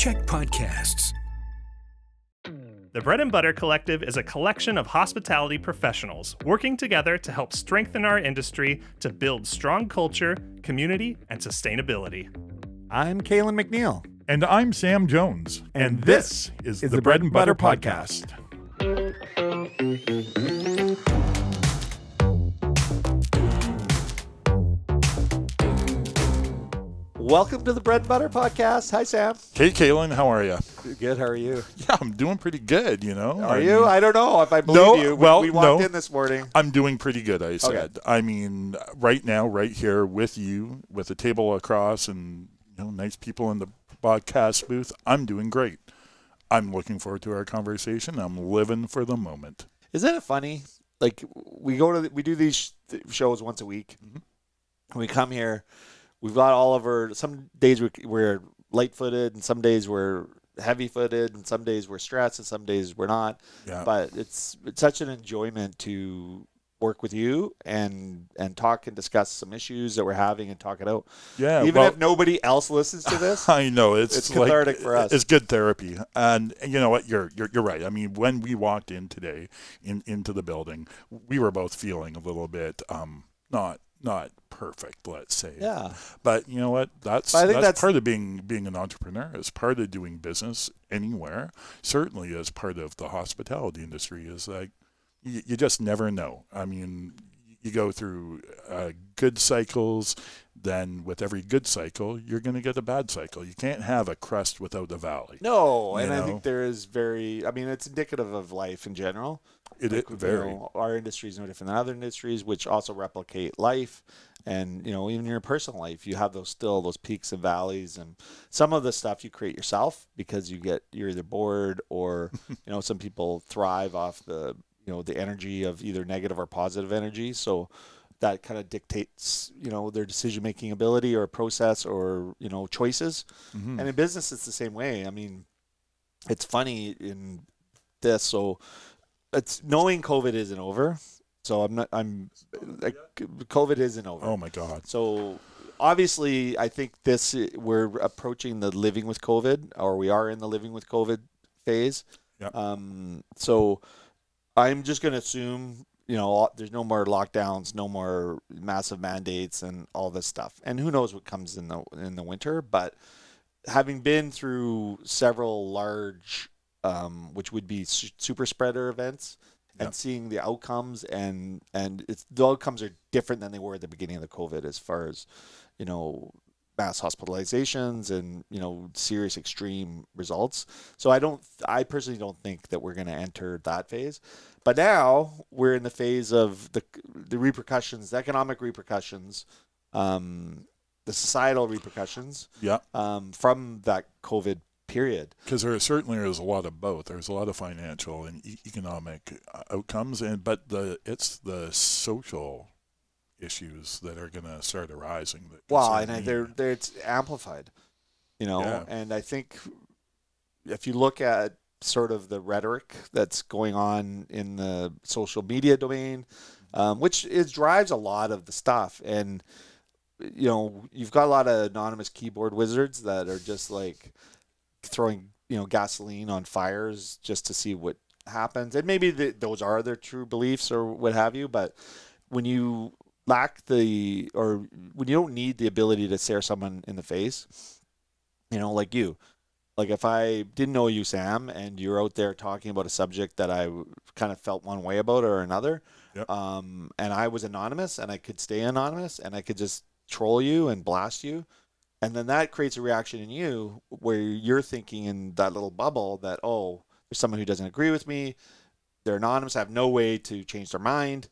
Check podcasts. The Bread and Butter Collective is a collection of hospitality professionals working together to help strengthen our industry to build strong culture, community, and sustainability. I'm Calen McNeil. And I'm Sam Jones. And this is the Bread and Butter Podcast. Welcome to the Bread and Butter Podcast. Hi, Sam. Hey, Calen, how are you? Good. How are you? Yeah, I'm doing pretty good, you know. Are you? I don't know if I believe you. We walked in this morning. I'm doing pretty good, I said. Okay. I mean, right now, right here with you, with a table across and, you know, nice people in the podcast booth, I'm doing great. I'm looking forward to our conversation. I'm living for the moment. Isn't it funny? Like, we do these shows once a week. Mm-hmm. We come here. We've got all of our, some days we're light-footed, and some days we're heavy-footed, and some days we're stressed, and some days we're not. Yeah. But it's such an enjoyment to work with you and talk and discuss some issues that we're having and talk it out. Yeah. Even if nobody else listens to this. I know. It's cathartic for us. It's good therapy. And you know what? You're right. I mean, when we walked in today into the building, we were both feeling a little bit not perfect, let's say. Yeah. But you know what? That's part of being an entrepreneur. It's part of doing business anywhere. Certainly as part of the hospitality industry is like you just never know. I mean, you go through good cycles, then with every good cycle, you're going to get a bad cycle. You can't have a crest without a valley. No, and I think there is it's indicative of life in general. Our industry is no different than other industries, which also replicate life. And, even in your personal life, you have those peaks and valleys. And some of the stuff you create yourself because you're either bored or, some people thrive off the energy of either negative or positive energy. So that kind of dictates, their decision-making ability or process or, choices. Mm-hmm. And in business, it's the same way. I mean, it's funny in this. So it's knowing COVID isn't over. So COVID isn't over. Oh my God. So obviously I think we're approaching the living with COVID, or we are in the living with COVID phase. Yep. So I'm just going to assume, there's no more lockdowns, no more massive mandates and all this stuff. And who knows what comes in the winter, but having been through several large which would be super spreader events, and seeing the outcomes and the outcomes are different than they were at the beginning of the COVID as far as, mass hospitalizations and, serious extreme results. So I personally don't think that we're going to enter that phase. But now we're in the phase of the repercussions, the economic repercussions, the societal repercussions from that COVID period. Because there certainly is a lot of both. There's a lot of financial and economic outcomes, but it's the social issues that are going to start arising. It's amplified, and I think if you look at sort of the rhetoric that's going on in the social media domain, which drives a lot of the stuff, and you've got a lot of anonymous keyboard wizards that are just like throwing gasoline on fires just to see what happens, and maybe those are their true beliefs or what have you. But when you when you don't need the ability to stare someone in the face, like if I didn't know you, Sam, and you're out there talking about a subject that I kind of felt one way about or another, and I was anonymous and I could stay anonymous and I could just troll you and blast you. And then that creates a reaction in you where you're thinking in that little bubble that, oh, there's someone who doesn't agree with me. They're anonymous. I have no way to change their mind.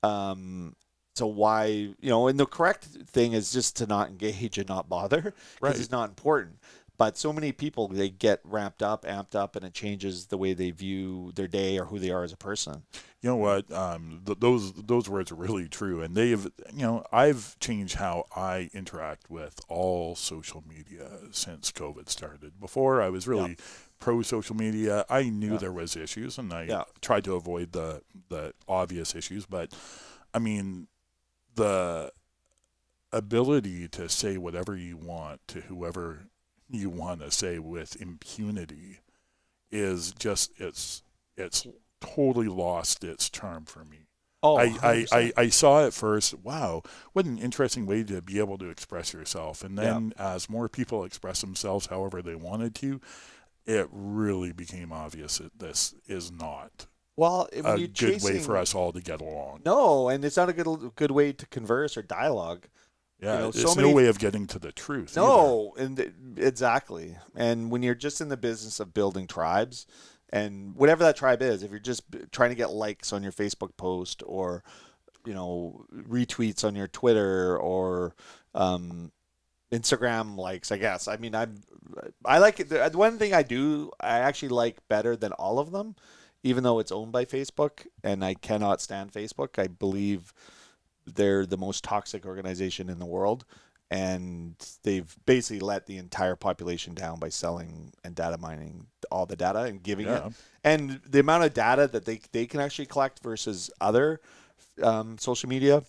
So why, and the correct thing is just to not engage and not bother because it's not important. But so many people, they get amped up, and it changes the way they view their day or who they are as a person. You know what? Those words are really true, and I've changed how I interact with all social media since COVID started. Before, I was really pro social media. I knew there was issues, and I tried to avoid the obvious issues. But I mean, the ability to say whatever you want to whoever you want to say with impunity is just it's totally lost its charm for me. Oh, I saw at first, wow, what an interesting way to be able to express yourself. And then as more people express themselves however they wanted to, it really became obvious that this is not a good way for us all to get along. No, and it's not a good way to converse or dialogue. Yeah, it's no way of getting to the truth. No, exactly. And when you're just in the business of building tribes, and whatever that tribe is, if you're just trying to get likes on your Facebook post or, retweets on your Twitter or Instagram likes, I guess. I mean, I like it. The one thing I actually like better than all of them, even though it's owned by Facebook, and I cannot stand Facebook. I believe they're the most toxic organization in the world, and they've basically let the entire population down by selling and data mining all the data and giving it. And the amount of data that they can actually collect versus other social media,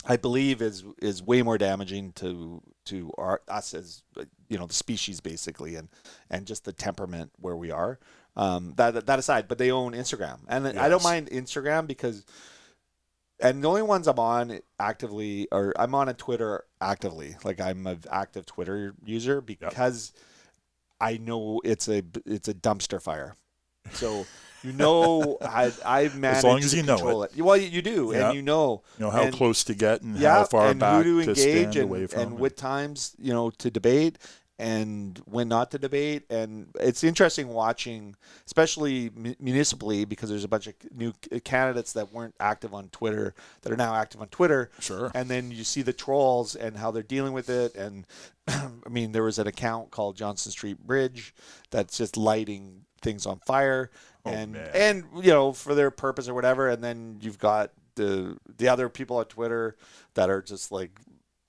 I believe is way more damaging to us as the species basically, and just the temperament where we are. That aside, but they own Instagram, and I don't mind Instagram because. And the only ones I'm on actively, or I'm on a Twitter actively, like I'm an active Twitter user because I know it's a dumpster fire. So I manage as long as to you know control it. Well, you do, and you know how close to get and how far and back who to engage away from, and what times to debate and when not to debate. And it's interesting watching, especially municipally, because there's a bunch of new candidates that weren't active on Twitter that are now active on Twitter. Sure. And then you see the trolls and how they're dealing with it. And I mean, there was an account called Johnson Street Bridge that's just lighting things on fire and for their purpose or whatever. And then you've got the other people on Twitter that are just like,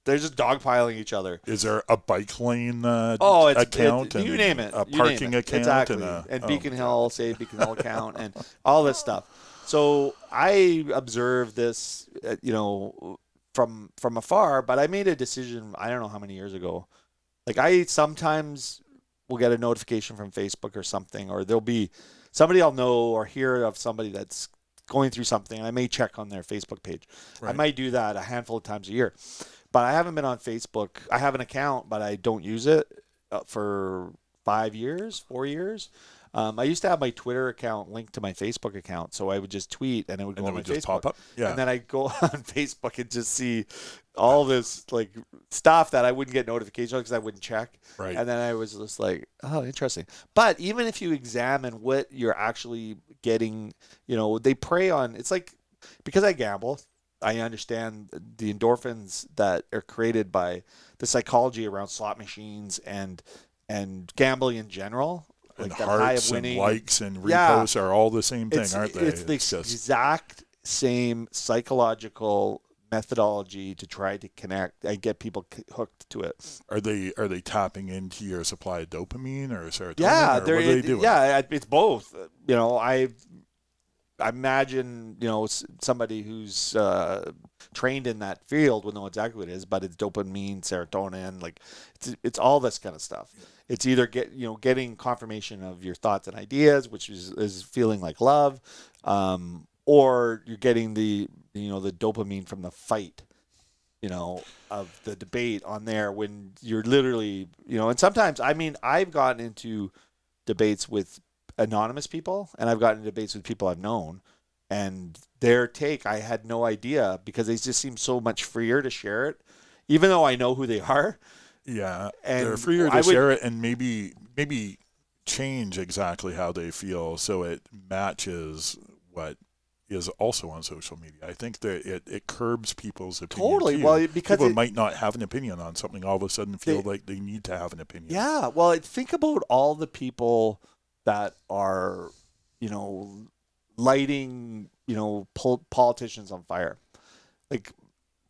they're just dogpiling each other. Is there a bike lane account? You name it. A parking account? Exactly. And Beacon Hill account and all this stuff. So I observed this, from afar, but I made a decision, I don't know how many years ago. Like I sometimes will get a notification from Facebook or something, or there'll be somebody I'll know or hear of somebody that's going through something. I may check on their Facebook page. Right. I might do that a handful of times a year. But I haven't been on Facebook. I have an account, but I don't use it for 4 years. I used to have my Twitter account linked to my Facebook account, so I would just tweet and it would go on my Facebook. Pop up? Yeah. And then I go on Facebook and just see all this like stuff that I wouldn't get notifications on because I wouldn't check. Right. And then I was just like, oh, interesting. But even if you examine what you're actually getting, they prey on. It's like, because I gamble, I understand the endorphins that are created by the psychology around slot machines and gambling in general. And like hearts high of winning. And likes and reposts are all the same thing, aren't they? It's the exact same psychological methodology to try to connect and get people hooked to it. Are they tapping into your supply of dopamine or serotonin? Yeah, what are they doing? Yeah, it's both. I imagine, somebody who's trained in that field will know exactly what it is, but it's dopamine, serotonin, like it's all this kind of stuff. It's either getting confirmation of your thoughts and ideas, which is feeling like love, or you're getting the dopamine from the fight, of the debate on there when you're literally, and sometimes, I've gotten into debates with anonymous people, and I've gotten into debates with people I've known, and their take I had no idea because they just seem so much freer to share it, even though I know who they are. Yeah, and they're freer to share it and maybe change exactly how they feel so it matches what is also on social media. I think that it curbs people's opinion. Totally. Too. Well, because people might not have an opinion on something, all of a sudden feel like they need to have an opinion. Yeah. Well, think about all the people that are, lighting, politicians on fire, like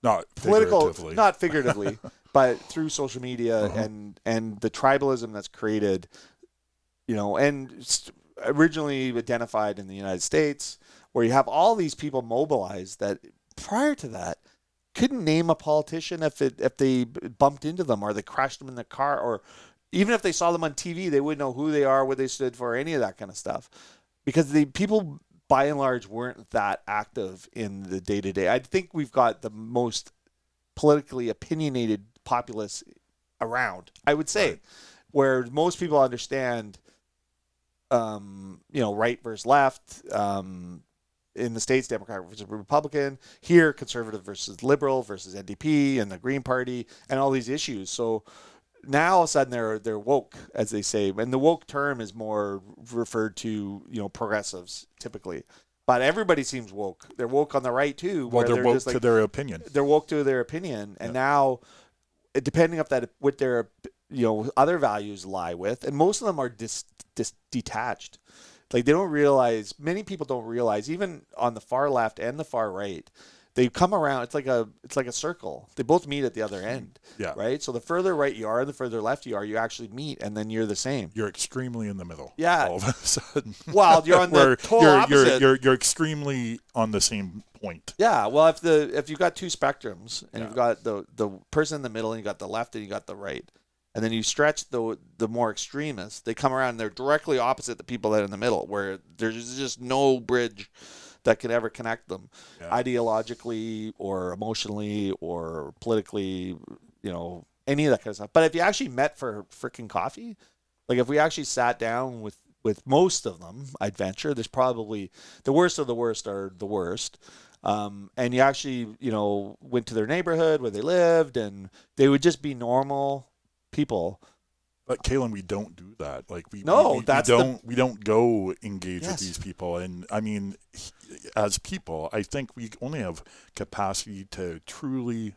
not figuratively, but through social media and the tribalism that's created, and originally identified in the United States, where you have all these people mobilized that prior to that couldn't name a politician if they bumped into them or they crashed them in the car or Even if they saw them on TV, they wouldn't know who they are, what they stood for, any of that kind of stuff. Because the people, by and large, weren't that active in the day-to-day. I think we've got the most politically opinionated populace around, I would say, right. Where most people understand, right versus left, in the States, Democrat versus Republican, here, conservative versus liberal versus NDP and the Green Party and all these issues. So now all of a sudden they're woke, as they say, and the woke term is more referred to, progressives typically. But everybody seems woke. They're woke on the right too. Well, they're woke to their opinion. They're woke to their opinion, and now, depending on that, what their other values lie with, and most of them are detached. Like, they don't realize. Many people don't realize, even on the far left and the far right, they come around. It's like a circle. They both meet at the other end. Yeah. Right. So the further right you are, and the further left you are, you actually meet, and then you're the same. You're extremely in the middle. Yeah. All of a sudden. Well, you're on the total opposite. You're extremely on the same point. Yeah. Well, if you've got two spectrums, and you've got the person in the middle, and you got the left, and you got the right, and then you stretch the more extremists, they come around and they're directly opposite the people that are in the middle, where there's just no bridge that could ever connect them, ideologically or emotionally or politically, any of that kind of stuff. But if you actually met for freaking coffee, like if we actually sat down with most of them, I'd venture there's probably the worst of the worst are the worst. And you actually, went to their neighborhood where they lived, and they would just be normal people. But Calen, we don't do that. Like we don't go engage with these people. And I mean, as people, I think we only have capacity to truly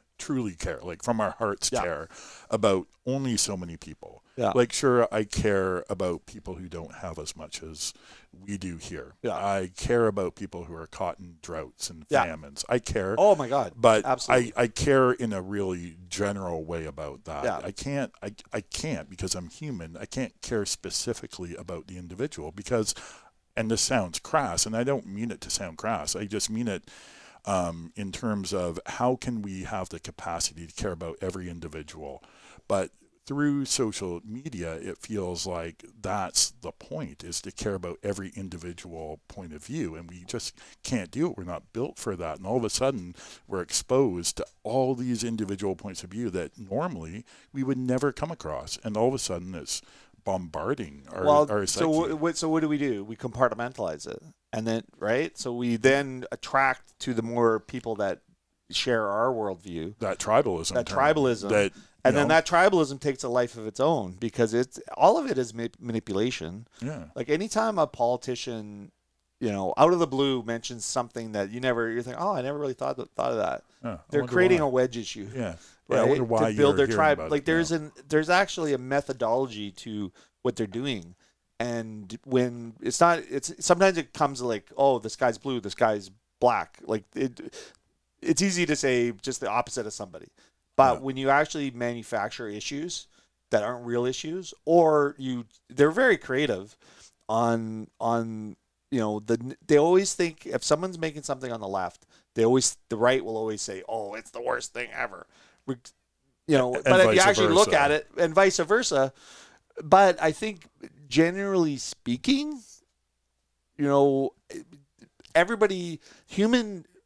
care, like from our hearts care about only so many people. Yeah. Like, sure, I care about people who don't have as much as we do here. Yeah. I care about people who are caught in droughts and famines. I care. Oh my God. But absolutely. I care in a really general way about that. Yeah. I can't because I'm human. I can't care specifically about the individual because, and this sounds crass, and I don't mean it to sound crass. I just mean it in terms of how can we have the capacity to care about every individual, but through social media, it feels like that's the point, is to care about every individual point of view. And we just can't do it. We're not built for that. And all of a sudden, we're exposed to all these individual points of view that normally we would never come across. And all of a sudden, it's bombarding our psyche. So what do? We compartmentalize it. And then, right? So we then attract to the more people that share our worldview. That tribalism. And then that tribalism takes a life of its own because all of it is manipulation. Yeah. Like anytime a politician, out of the blue mentions something that you're thinking, oh, I never really thought of that. They're creating a wedge issue. Yeah. Right. I wonder why to build their tribe. Like there's actually a methodology to what they're doing. And when sometimes it comes like, oh, this guy's blue, this guy's black. Like it's easy to say just the opposite of somebody. But when you actually manufacture issues that aren't real issues, or they're very creative on they always think if someone's making something on the left, the right will always say, oh, it's the worst thing ever. But if you actually look at it, and vice versa. But I think generally speaking, everybody,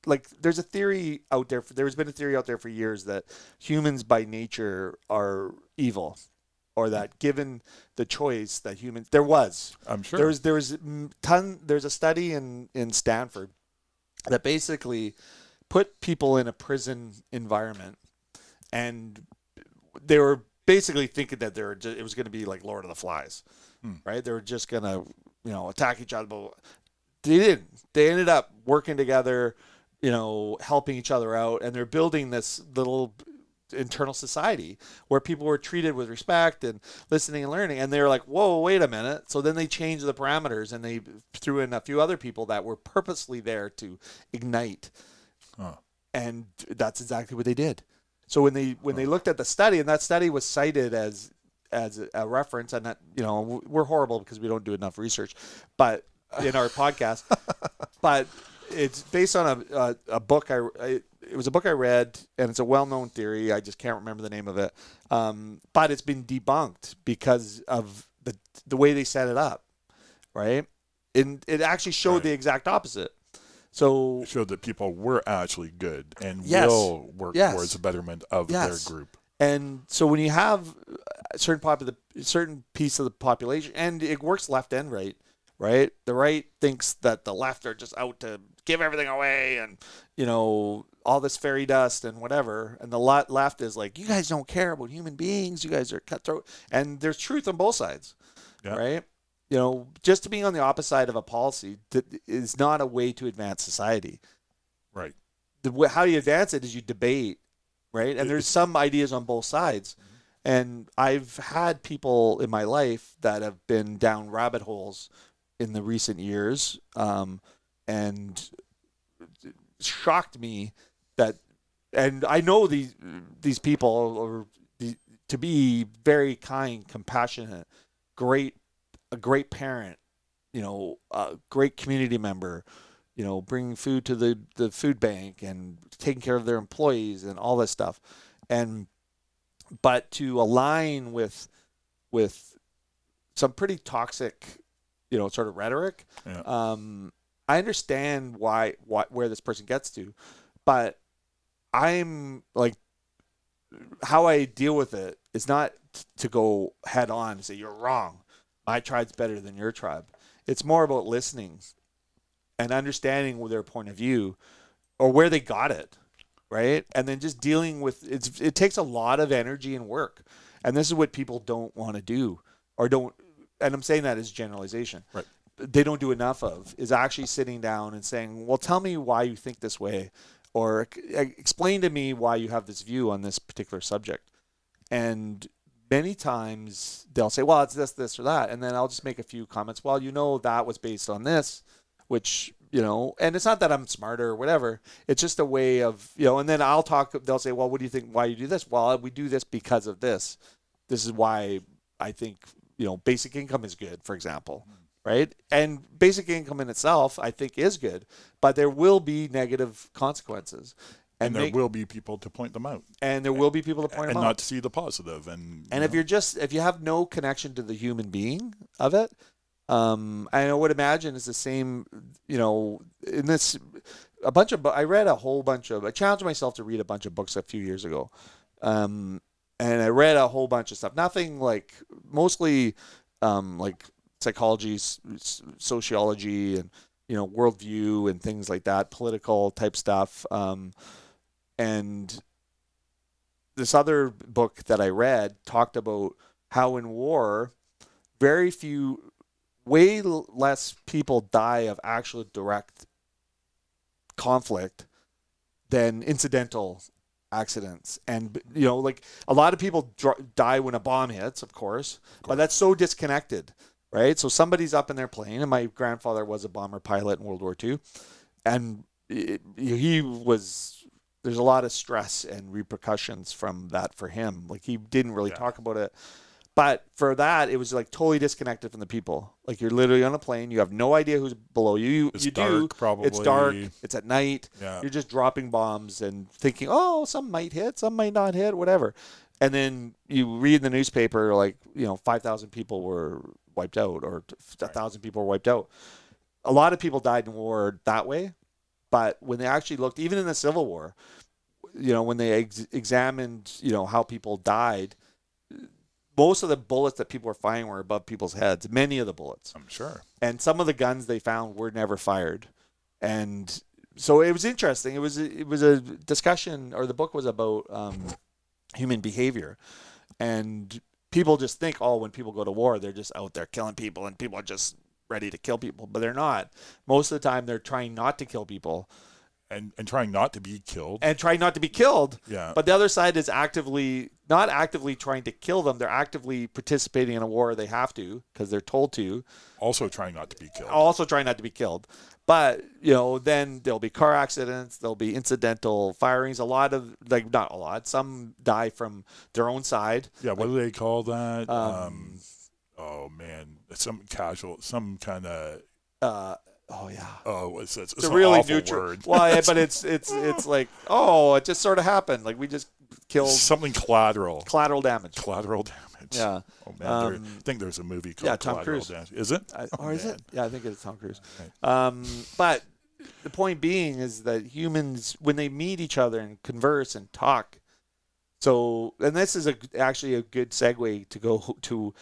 like there's a theory out there. There's been a theory out there for years that humans by nature are evil, or that given the choice that humans, I'm sure there's a study in Stanford that basically put people in a prison environment, and they were basically thinking that it was going to be like Lord of the Flies, right? They were just going to attack each other. But they didn't. They ended up working together, helping each other out, and they're building this little internal society where people were treated with respect and listening and learning. And they were like, whoa, wait a minute. So then they changed the parameters, and they threw in a few other people that were purposely there to ignite. And that's exactly what they did. So when they looked at the study, and that study was cited as a reference, and that we're horrible because we don't do enough research, but in our podcast, but it's based on a book. it was a book I read, and it's a well-known theory. I just can't remember the name of it. But it's been debunked because of the way they set it up, right? And it actually showed the exact opposite. So it showed that people were actually good and will work towards the betterment of their group. And so when you have a certain piece of the population, and it works left and right, right? The right thinks that the left are just out to give everything away and, you know, all this fairy dust and whatever. And the left is like, you guys don't care about human beings. You guys are cutthroat. And there's truth on both sides, right? You know, just to be on the opposite side of a policy is not a way to advance society. Right. How you advance it is you debate, right? And there's some ideas on both sides. Mm-hmm. And I've had people in my life that have been down rabbit holes in the recent years, and shocked me that, and I know these people to be very kind, compassionate, a great parent, you know, a great community member, you know, bringing food to the food bank and taking care of their employees and all this stuff. But to align with some pretty toxic, you know, sort of rhetoric, I understand where this person gets to, but I'm like, how I deal with it is not to go head on and say, you're wrong. My tribe's better than your tribe. It's more about listening and understanding their point of view or where they got it, right? And then just dealing with it. It takes a lot of energy and work. And this is what people don't want to do or don't. And I'm saying that as generalization. Right. They don't do enough of is actually sitting down and saying, well, tell me why you think this way, or explain to me why you have this view on this particular subject. And many times they'll say, well, it's this, or that. And then I'll just make a few comments. Well, you know, that was based on this, which, you know, and it's not that I'm smarter or whatever. It's just a way of, you know, and then they'll say, well, what do you think, why you do this? Well, we do this because of this. This is why I think, you know, basic income is good, for example. Right? And basic income in itself, I think, is good, but there will be negative consequences. And there will be people to point them out. And there will be people to point them out. And not to see the positive. And if you have no connection to the human being of it, I would imagine it's the same, you know, in this, I challenged myself to read a bunch of books a few years ago. And I read a whole bunch of stuff. Nothing like, mostly like psychology, sociology, and, you know, worldview and things like that, political type stuff. And this other book that I read talked about how in war, way less people die of actual direct conflict than incidental accidents. And, you know, like a lot of people die when a bomb hits, of course, but that's so disconnected. Right, so somebody's up in their plane, and my grandfather was a bomber pilot in World War II, and there's a lot of stress and repercussions from that for him. Like, he didn't really talk about it, but for that, it was like totally disconnected from the people. Like, you're literally on a plane, you have no idea who's below you. It's dark, probably. It's dark. It's at night. Yeah. You're just dropping bombs and thinking, oh, some might hit, some might not hit, whatever. And then you read in the newspaper, like, you know, 5,000 people were wiped out, or 1,000 people were wiped out. A lot of people died in war that way, but when they actually looked, even in the Civil War, you know, when they examined, you know, how people died, most of the bullets that people were firing were above people's heads. Many of the bullets, I'm sure, and some of the guns they found were never fired. And so it was interesting. It was a discussion, or the book was about human behavior, and people just think, oh, when people go to war, they're just out there killing people and people are just ready to kill people, but they're not. Most of the time, they're trying not to kill people. And trying not to be killed. And trying not to be killed. Yeah. But the other side is not actively trying to kill them. They're actively participating in a war they have to, because they're told to. Also trying not to be killed. But, you know, then there'll be car accidents, there'll be incidental firings, not a lot. Some die from their own side. Yeah, what do they call that? Oh, man. Some kind of... Oh yeah. Oh, it's a really awful neutral word. Well, yeah, but it's like, oh, it just sort of happened. Like we just killed something collateral damage. Collateral damage. Yeah. Oh man, I think there's a movie called Tom Collateral Cruise. Damage. Is it? Is it? Yeah, I think it's Tom Cruise. Right. But the point being is that humans, when they meet each other and converse and talk, and this is actually a good segue to go to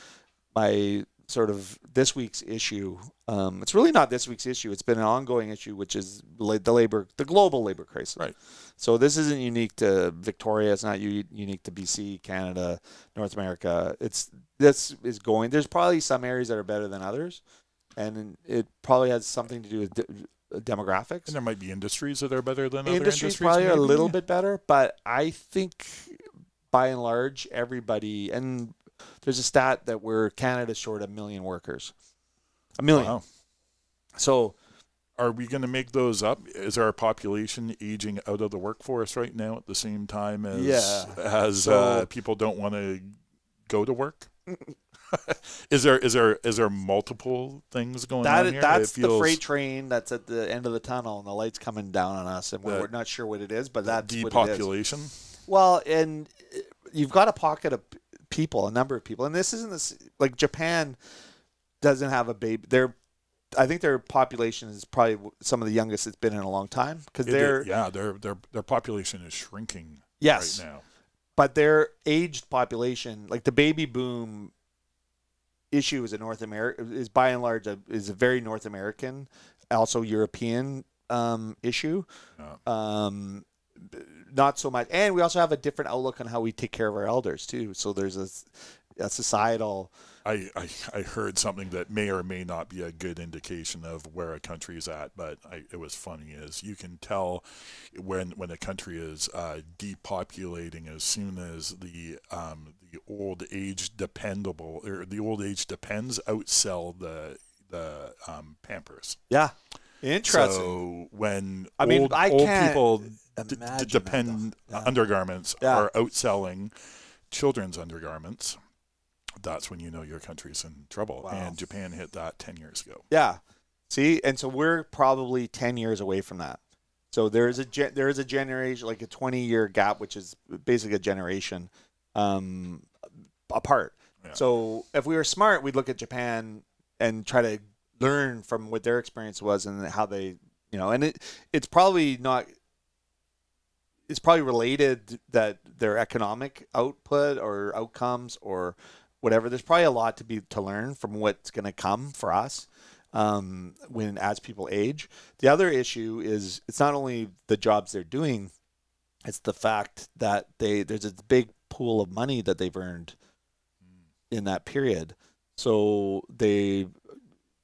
my sort of this week's issue. It's really not this week's issue. It's been an ongoing issue, which is the global labor crisis. Right. So this isn't unique to Victoria. It's not unique to BC, Canada, North America. This is going. There's probably some areas that are better than others, and it probably has something to do with demographics. And there might be industries that are better than other industries. Industries Probably maybe? a little bit better, but I think by and large, everybody, and there's a stat that Canada's short 1 million workers. 1 million. Wow. So are we going to make those up? Is our population aging out of the workforce right now at the same time as people don't want to go to work? Is there multiple things going on here? That's the freight train that's at the end of the tunnel, and the light's coming down on us, and we're not sure what it is, but that's depopulation. What it is. Well, and you've got a pocket of people, a number of people, and this isn't like Japan doesn't have a baby. I think their population is probably some of the youngest it's been in a long time because their population is shrinking right now. But their aged population, like the baby boom issue, is is by and large is a very North American, also European issue. Yeah. Not so much, and we also have a different outlook on how we take care of our elders too. So there's a societal. I heard something that may or may not be a good indication of where a country is at, but it was funny. Is you can tell when a country is depopulating as soon as the old age depends outsell the Pampers. Yeah, interesting. So when old people depend undergarments are outselling children's undergarments, that's when you know your country's in trouble. Wow. And Japan hit that 10 years ago. Yeah. See, and so we're probably 10 years away from that. So there is a generation, like a 20-year gap, which is basically a generation apart. Yeah. So if we were smart, we'd look at Japan and try to learn from what their experience was and how they, and it's probably not. It's probably related that their economic output or outcomes or whatever. There's probably a lot to learn from what's going to come for us as people age. The other issue is it's not only the jobs they're doing, it's the fact that there's a big pool of money that they've earned in that period. So they,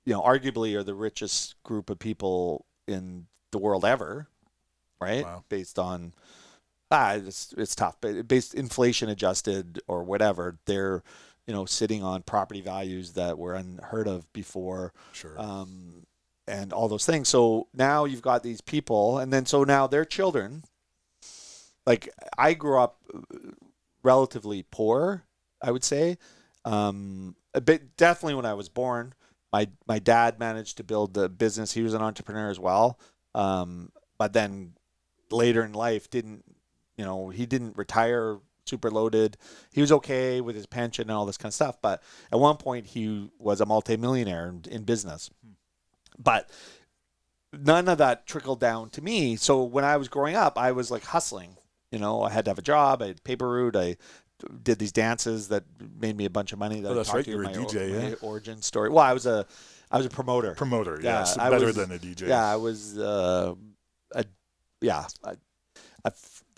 arguably are the richest group of people in the world ever, right? Wow. Based on it's tough, but based inflation adjusted or whatever, they're sitting on property values that were unheard of before. Sure. And all those things. So now you've got these people, and then so now their children. Like I grew up relatively poor, I would say, a bit definitely when I was born. My dad managed to build the business. He was an entrepreneur as well, but then later in life he didn't retire super loaded. He was okay with his pension and all this kind of stuff. But at one point he was a multimillionaire in business. But none of that trickled down to me. So when I was growing up, I was like hustling. I had to have a job. I had paper route. I did these dances that made me a bunch of money. That's right. You were a DJ. My origin story. Well, I was a promoter. Promoter, yes. Better than a DJ. Yeah, I was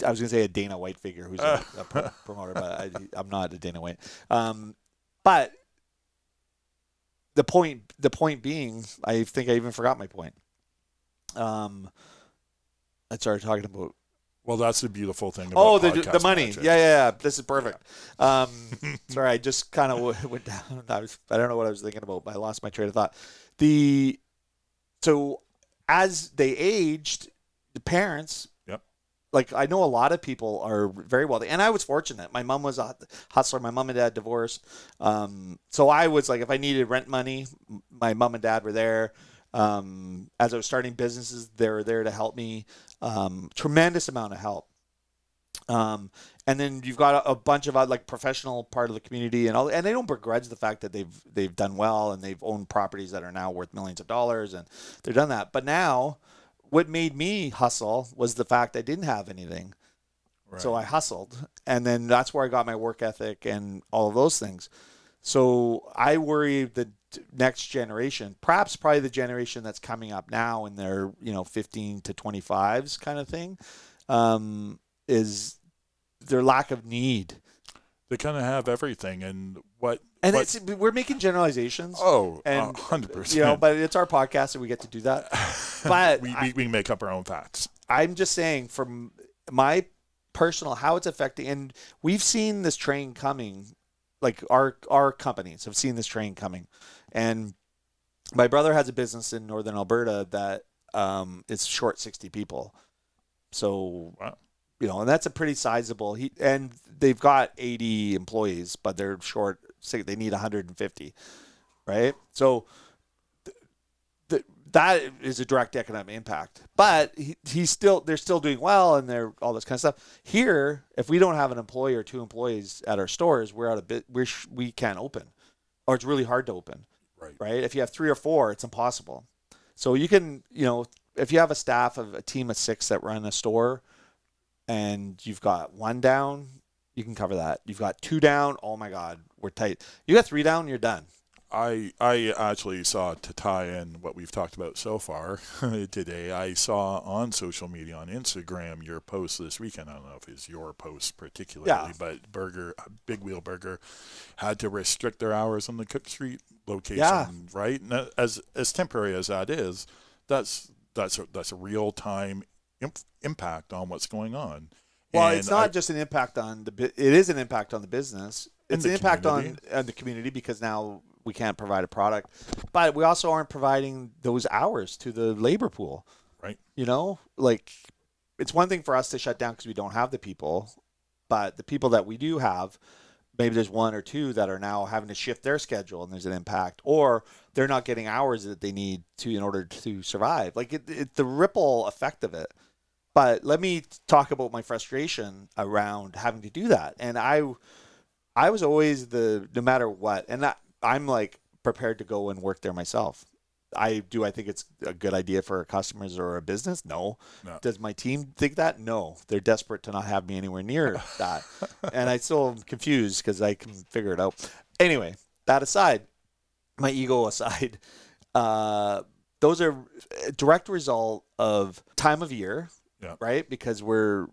I was going to say a Dana White figure who's a promoter, but I'm not a Dana White. But the point being, I think I even forgot my point. I started talking about. Well, that's the beautiful thing about the money. Magic. Yeah. This is perfect. Yeah. Sorry, I just kind of went down. I don't know what I was thinking about, but I lost my train of thought. So as they aged, the parents. Like I know a lot of people are very wealthy, and I was fortunate. My mom was a hustler. My mom and dad divorced, so I was like, if I needed rent money, my mom and dad were there. As I was starting businesses, they were there to help me. Tremendous amount of help. And then you've got a bunch of like professional part of the community, and they don't begrudge the fact that they've done well and they've owned properties that are now worth millions of dollars, and they've done that. But now, what made me hustle was the fact I didn't have anything, right. So I hustled, and then that's where I got my work ethic and all of those things. So I worry the next generation, perhaps probably the generation that's coming up now in their 15 to 25s kind of thing, is their lack of need. They kind of have everything, and we're making generalizations. Oh, and 100%. But it's our podcast, and we get to do that. But we make up our own facts. I'm just saying, from my personal, how it's affecting, and we've seen this train coming. Like our companies have seen this train coming, and my brother has a business in Northern Alberta that is short 60 people. So. Wow. And that's a pretty sizable. And they've got 80 employees, but they're short. They need 150, right? So that is a direct economic impact. But they're still doing well, and they're all this kind of stuff. Here, if we don't have an employee or two employees at our stores, we're out of bit. We can't open, or it's really hard to open. Right. If you have 3 or 4, it's impossible. So you can, if you have a team of 6 that run a store, and you've got 1 down, you can cover that. You've got 2 down, oh my God, we're tight. You got 3 down, you're done. I actually saw, to tie in what we've talked about so far today, I saw on social media, on Instagram, your post this weekend. I don't know if it's your post particularly, but Big Wheel Burger had to restrict their hours on the Cook Street location, right? And as temporary as that is, that's a real time impact on what's going on. Well, and it's not just an impact on it is an impact on the business. It's an impact on the community, because now we can't provide a product, but we also aren't providing those hours to the labor pool. Right. Like, it's one thing for us to shut down because we don't have the people, but the people that we do have, maybe there's 1 or 2 that are now having to shift their schedule, and there's an impact, or they're not getting hours that they need to in order to survive. Like the ripple effect of it. But let me talk about my frustration around having to do that. And I was always no matter what, and I'm like prepared to go and work there myself. I think it's a good idea for customers or a business? No. Does my team think that? No. They're desperate to not have me anywhere near that. And I still am confused because I can figure it out. Anyway, that aside, my ego aside, those are a direct result of time of year. Yeah. Right? Because we're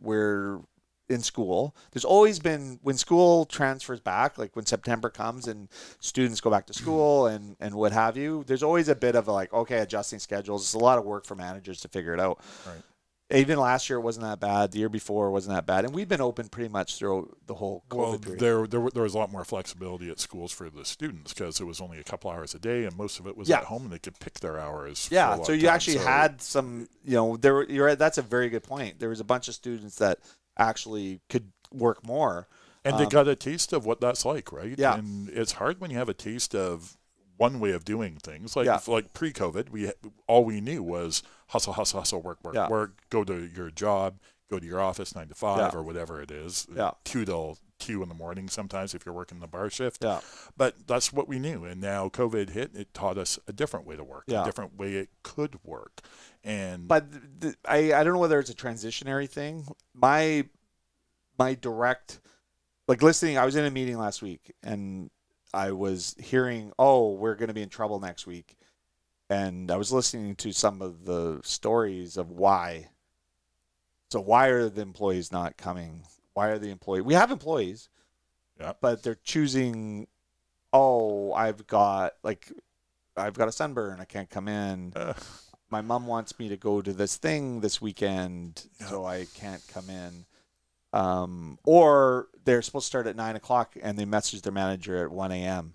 in school. There's always been, when school transfers back, like when September comes and students go back to school and what have you, there's always a bit of adjusting schedules. It's a lot of work for managers to figure it out. Right. Even last year it wasn't that bad. The year before it wasn't that bad. And we've been open pretty much through the whole COVID period. There was a lot more flexibility at schools for the students because it was only a couple hours a day, and most of it was at home, and they could pick their hours. Yeah, so you actually had some, that's a very good point. There was a bunch of students that actually could work more. And they got a taste of what that's like, right? Yeah. And it's hard when you have a taste of one way of doing things. Like pre-COVID, all we knew was hustle, work, go to your job, go to your office 9 to 5 or whatever it is. 2 till 2 in the morning sometimes if you're working the bar shift. Yeah. But that's what we knew. And now COVID hit, it taught us a different way to work, a different way it could work. But I don't know whether it's a transitionary thing. My direct, listening, I was in a meeting last week, and I was hearing, we're going to be in trouble next week. And I was listening to some of the stories of why. So why are the employees not coming? Why are the employees? We have employees, but they're choosing, I've got a sunburn, I can't come in. My mom wants me to go to this thing this weekend, so I can't come in. Or they're supposed to start at 9 o'clock and they message their manager at 1 a.m.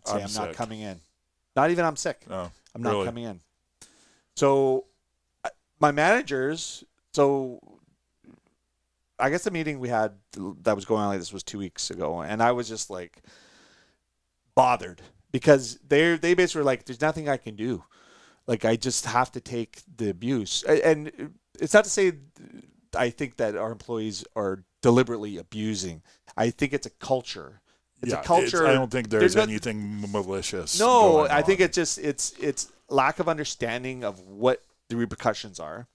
Say, I'm not coming in. Not even I'm sick. No, I'm not coming in. So my managers, I guess the meeting we had that was going on like this was 2 weeks ago. And I was just bothered because they basically were like, there's nothing I can do. Like, I just have to take the abuse. And it's not to say I think that our employees are deliberately abusing. I think it's a culture. It's a culture. I don't think there's anything malicious. No, I think it's lack of understanding of what the repercussions are.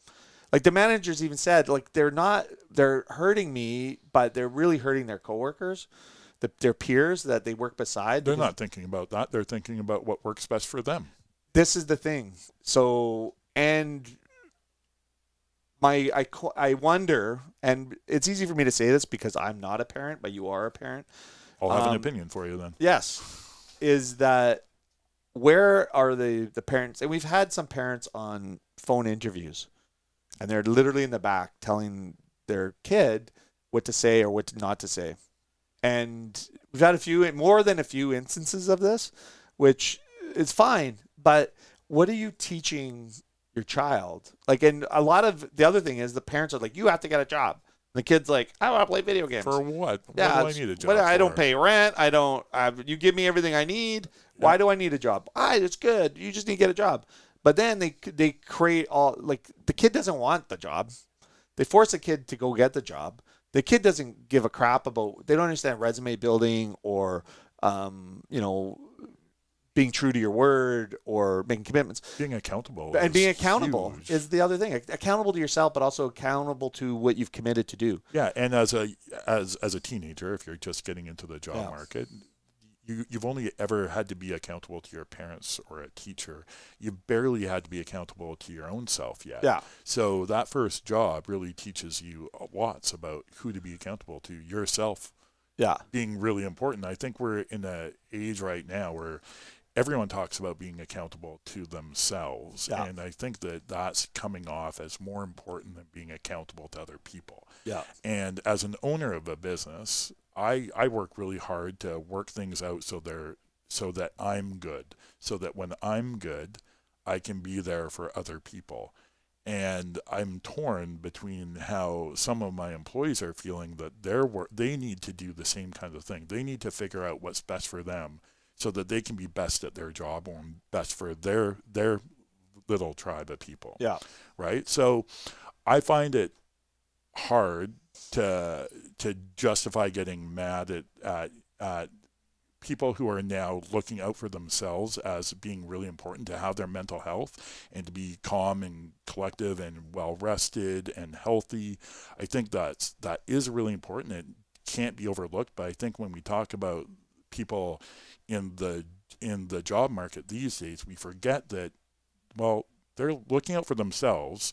Like, the managers even said, like, they're hurting me, but they're really hurting their coworkers, their peers that they work beside. They're not thinking about that. They're thinking about what works best for them. This is the thing. So, and I wonder, and it's easy for me to say this because I'm not a parent, but you are a parent. I'll have an opinion for you then. Yes. Is that where are the parents? And we've had some parents on phone interviews, and they're literally in the back telling their kid what to say or what not to say. And we've had more than a few instances of this, which is fine. But what are you teaching your child? Like, and a lot of the other thing is the parents are like, you have to get a job. The kid's like, I want to play video games. For what? Yeah, what do I need a job for? I don't pay rent. You give me everything I need. Yeah. Why do I need a job? It's good. You just need to get a job. But then they create the kid doesn't want the job. They force the kid to go get the job. The kid doesn't give a crap about, they don't understand resume building or, being true to your word or making commitments. Being accountable. And being accountable is the other thing. Accountable to yourself, but also accountable to what you've committed to do. Yeah, and as a teenager, if you're just getting into the job market, you've only ever had to be accountable to your parents or a teacher. You barely had to be accountable to your own self yet. Yeah. So that first job really teaches you lots about who to be accountable to, yourself. Yeah. Being really important. I think we're in an age right now where everyone talks about being accountable to themselves. Yeah. And I think that that's coming off as more important than being accountable to other people. Yeah. And as an owner of a business, I work really hard to work things out so that I'm good, so that when I'm good, I can be there for other people. And I'm torn between how some of my employees are feeling that they need to do the same kind of thing. They need to figure out what's best for them so that they can be best at their job or best for their little tribe of people. Yeah. Right? So I find it hard to justify getting mad at people who are now looking out for themselves as being really important, to have their mental health and to be calm and collective and well rested and healthy. I think that is really important. It can't be overlooked. But I think when we talk about people in the job market these days, we forget that, well, they're looking out for themselves.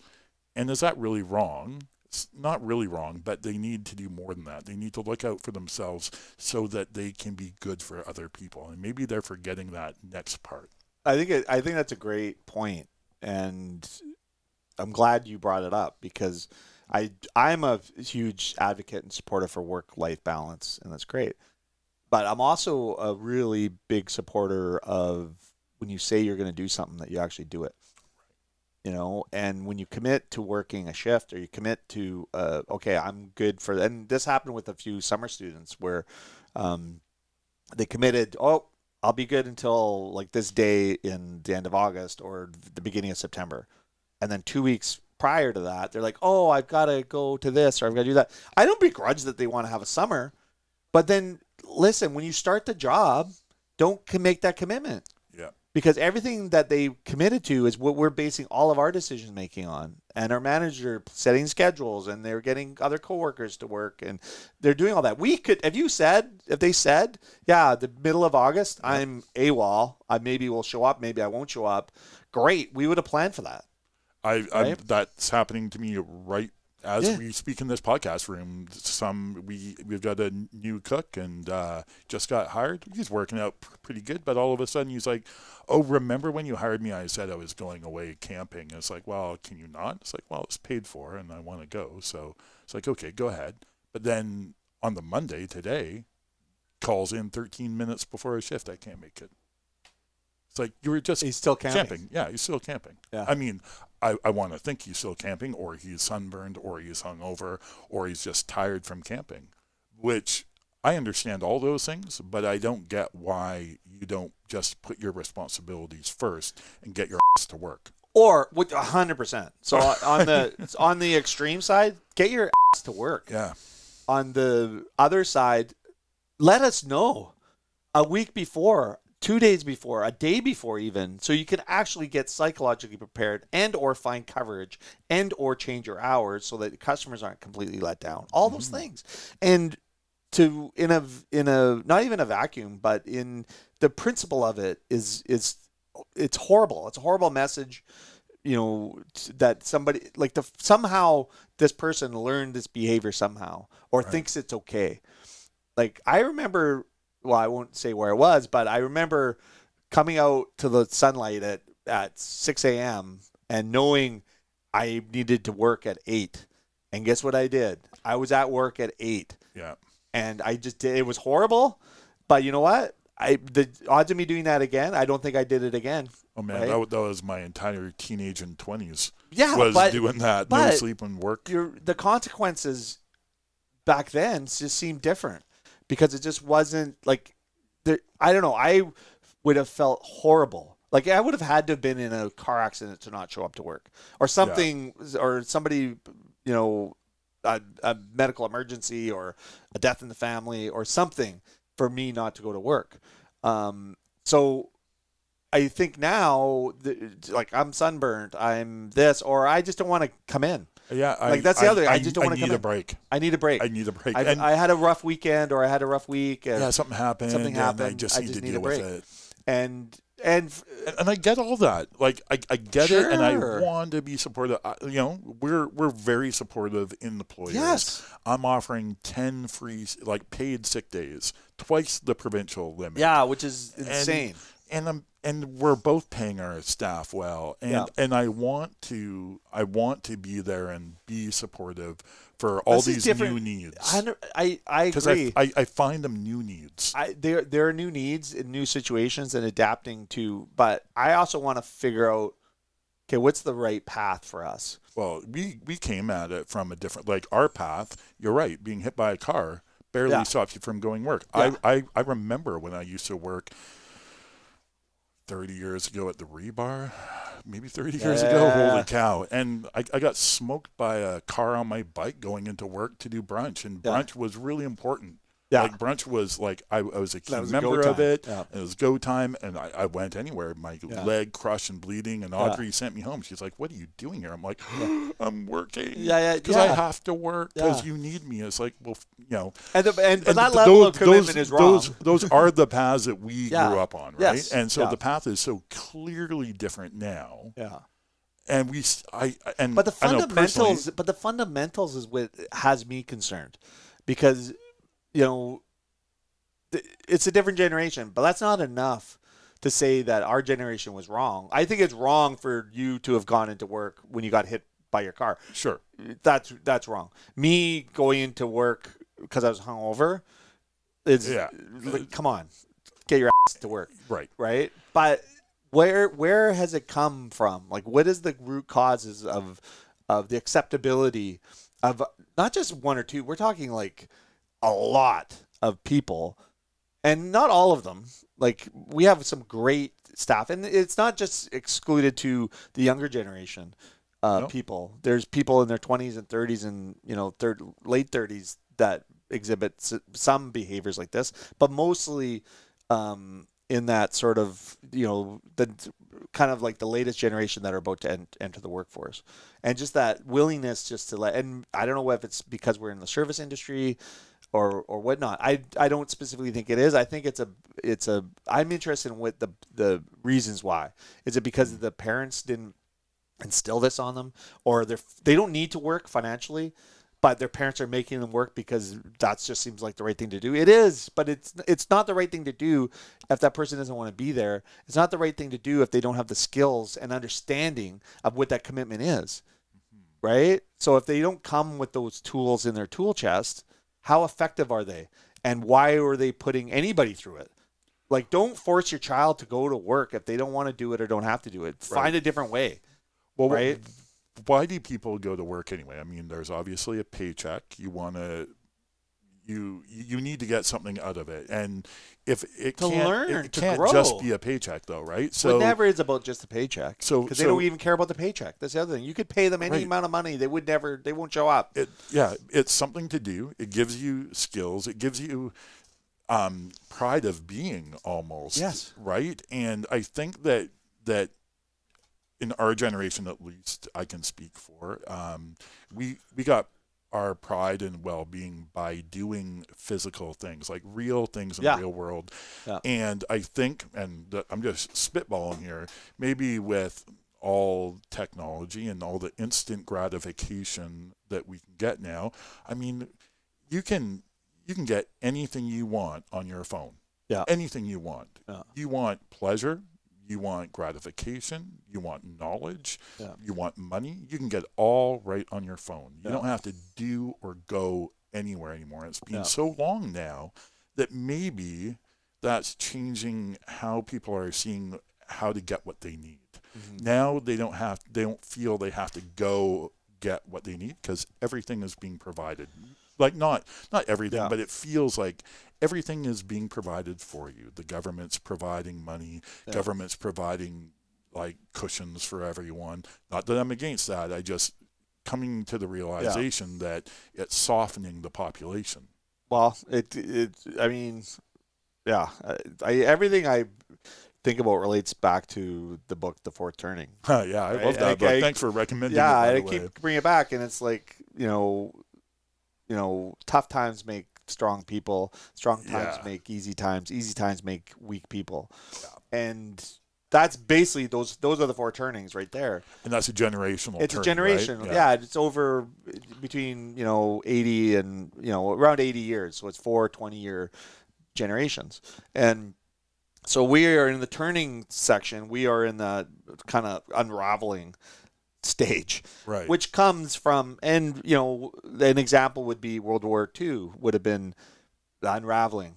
And is that really wrong? It's not really wrong, but they need to do more than that. They need to look out for themselves so that they can be good for other people. And maybe they're forgetting that next part. I think that's a great point, and I'm glad you brought it up, because I'm a huge advocate and supporter for work-life balance, and that's great. But I'm also a really big supporter of when you say you're going to do something, that you actually do it. And when you commit to working a shift, or you commit to, okay, I'm good for, and this happened with a few summer students where they committed, I'll be good until like this day in the end of August or the beginning of September. And then 2 weeks prior to that, they're like, I've got to go to this, or I've got to do that. I don't begrudge that they want to have a summer, but then listen, when you start the job, don't make that commitment. Yeah. Because everything that they committed to is what we're basing all of our decision making on. And our manager setting schedules, and they're getting other coworkers to work, and they're doing all that. If they said, yeah, the middle of August, I'm AWOL, I maybe will show up, maybe I won't show up. Great. We would have planned for that. That's happening to me right as we speak in this podcast room. We've got a new cook, and just got hired. He's working out pretty good, but all of a sudden he's like, remember when you hired me, I said I was going away camping. And it's like, well, can you not? It's like, well, it's paid for and I want to go. So it's like, okay, go ahead. But then on the Monday today, calls in 13 minutes before a shift. I can't make it. It's like, he's still camping. Yeah, he's still camping. Yeah. I mean, I want to think he's still camping, or he's sunburned, or he's hungover, or he's just tired from camping, which I understand all those things, but I don't get why you don't just put your responsibilities first and get your ass to work. Or with 100%. So on the extreme side, get your ass to work. Yeah. On the other side, let us know a week before, 2 days before, a day before even, so you can actually get psychologically prepared and or find coverage and or change your hours so that customers aren't completely let down. All those things. And in a not even a vacuum, but in the principle of it is it's horrible. It's a horrible message, that somebody somehow this person learned this behavior somehow or thinks it's okay. Like I remember, well, I won't say where I was, but I remember coming out to the sunlight at 6 a.m. and knowing I needed to work at 8. And guess what I did? I was at work at 8. Yeah. And I just did. It was horrible, but you know what? The odds of me doing that again, I don't think I did it again. Oh man, right? that was my entire teenage and 20s. Yeah, doing that. No sleep and work. The consequences back then just seemed different because it just wasn't like. I don't know. I would have felt horrible. Like I would have had to have been in a car accident to not show up to work, or something, or somebody, a medical emergency or a death in the family or something for me not to go to work. So I think now, I'm sunburned, I'm this, or I just don't want to come in. Yeah, that's the other. I just don't want to come in. I need a break. I need a break. I had a rough weekend, or I had a rough week. Something happened. And I just need to deal with it. And I get all that. Like I get it, and I want to be supportive. We're very supportive in the employers. Yes, I'm offering 10 free paid sick days, twice the provincial limit. Yeah, which is insane. And we're both paying our staff well, and I want to be there and be supportive for all these new needs. I agree. Because I find them new needs. There are new needs in new situations and adapting to, but I also want to figure out, okay, what's the right path for us? Well, we came at it from a different, our path, you're right, being hit by a car barely stops you from going work. Yeah. I remember when I used to work 30 years ago at the Rebar, maybe 30 years ago. Holy cow. And I got smoked by a car on my bike going into work to do brunch. And brunch was really important. Yeah. Brunch was I was a key member of it. Yeah. It was go time. And I went anywhere. My leg crushed and bleeding. And Audrey sent me home. She's like, what are you doing here? I'm like, I'm working. Because I have to work because you need me. It's like, well, And that level of commitment is wrong. Those are the paths that we grew up on, right? Yes. And so the path is so clearly different now. Yeah. And but the fundamentals is what has me concerned, because it's a different generation, but that's not enough to say that our generation was wrong. I think it's wrong for you to have gone into work when you got hit by your car. Sure. That's wrong. Me going into work because I was hungover, come on, get your ass to work. Right? But where has it come from? What is the root causes of the acceptability of not just one or two? We're talking a lot of people, and not all of them. We have some great staff, and it's not just excluded to the younger generation people. There's people in their 20s and 30s and late 30s that exhibit some behaviors like this, but mostly in that sort of the kind of the latest generation that are about to enter the workforce, and just that willingness just to and I don't know if it's because we're in the service industry or whatnot. I don't specifically think it is. I think it's a I'm interested in what the reasons why. Is it because the parents didn't instill this on them, or they don't need to work financially, but their parents are making them work because that just seems like the right thing to do? It is, but it's not the right thing to do if that person doesn't want to be there. It's not the right thing to do if they don't have the skills and understanding of what that commitment is, right? So if they don't come with those tools in their tool chest, how effective are they? And why are they putting anybody through it? Don't force your child to go to work if they don't want to do it or don't have to do it. Find a different way. Well, right? Why do people go to work anyway? I mean, there's obviously a paycheck. You want to you need to get something out of it, and if it to can't, learn, it to can't grow. just be a paycheck, though, right? So it never is about just the paycheck. So because they don't even care about the paycheck. That's the other thing. You could pay them any amount of money, they won't show up. It's something to do. It gives you skills. It gives you pride of being almost. Yes. Right. And I think that in our generation, at least, I can speak for, we got our pride and well-being by doing physical things, like real things in the real world. Yeah. And I think, and I'm just spitballing here, maybe with all technology and all the instant gratification that we can get now, I mean, you can get anything you want on your phone. Yeah. Anything you want. Yeah. You want pleasure. You want gratification, you want knowledge, you want money, you can get all right on your phone. You don't have to do or go anywhere anymore. It's been so long now that maybe that's changing how people are seeing how to get what they need. Mm-hmm. Now they don't feel they have to go get what they need because everything is being provided. Like not everything, but it feels like everything is being provided for you. The government's providing money. Yeah. Government's providing like cushions for everyone. Not that I'm against that. I just coming to the realization that it's softening the population. Well, I mean, everything I think about relates back to the book, The Fourth Turning. I love that book. Thanks for recommending it. Yeah, I keep bringing it back, and it's like, tough times make strong people. Strong times make easy times. Easy times make weak people. Yeah. And that's basically those are the four turnings right there. And that's a generational It's a generation. Right? Yeah, it's over between, 80 and, around 80 years. So it's 4 20-year generations. And so we are in the turning section. We are in the kind of unraveling stage, right? Which comes from, and an example would be World War II would have been the unraveling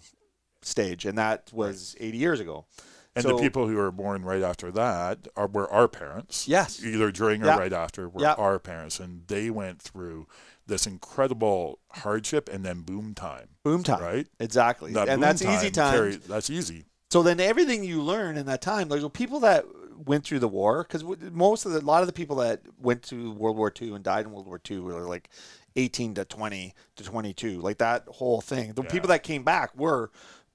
stage, and that was 80 years ago. And so, the people who were born right after that were our parents. Yes, either during or right after were our parents, and they went through this incredible hardship and then boom time. Boom time, right? Exactly, and that's easy time. That's easy. So then everything you learn in that time, there's people that went through the war, because a lot of the people that went to World War II and died in World War II were like 18 to 20 to 22, like that whole thing. The people that came back were,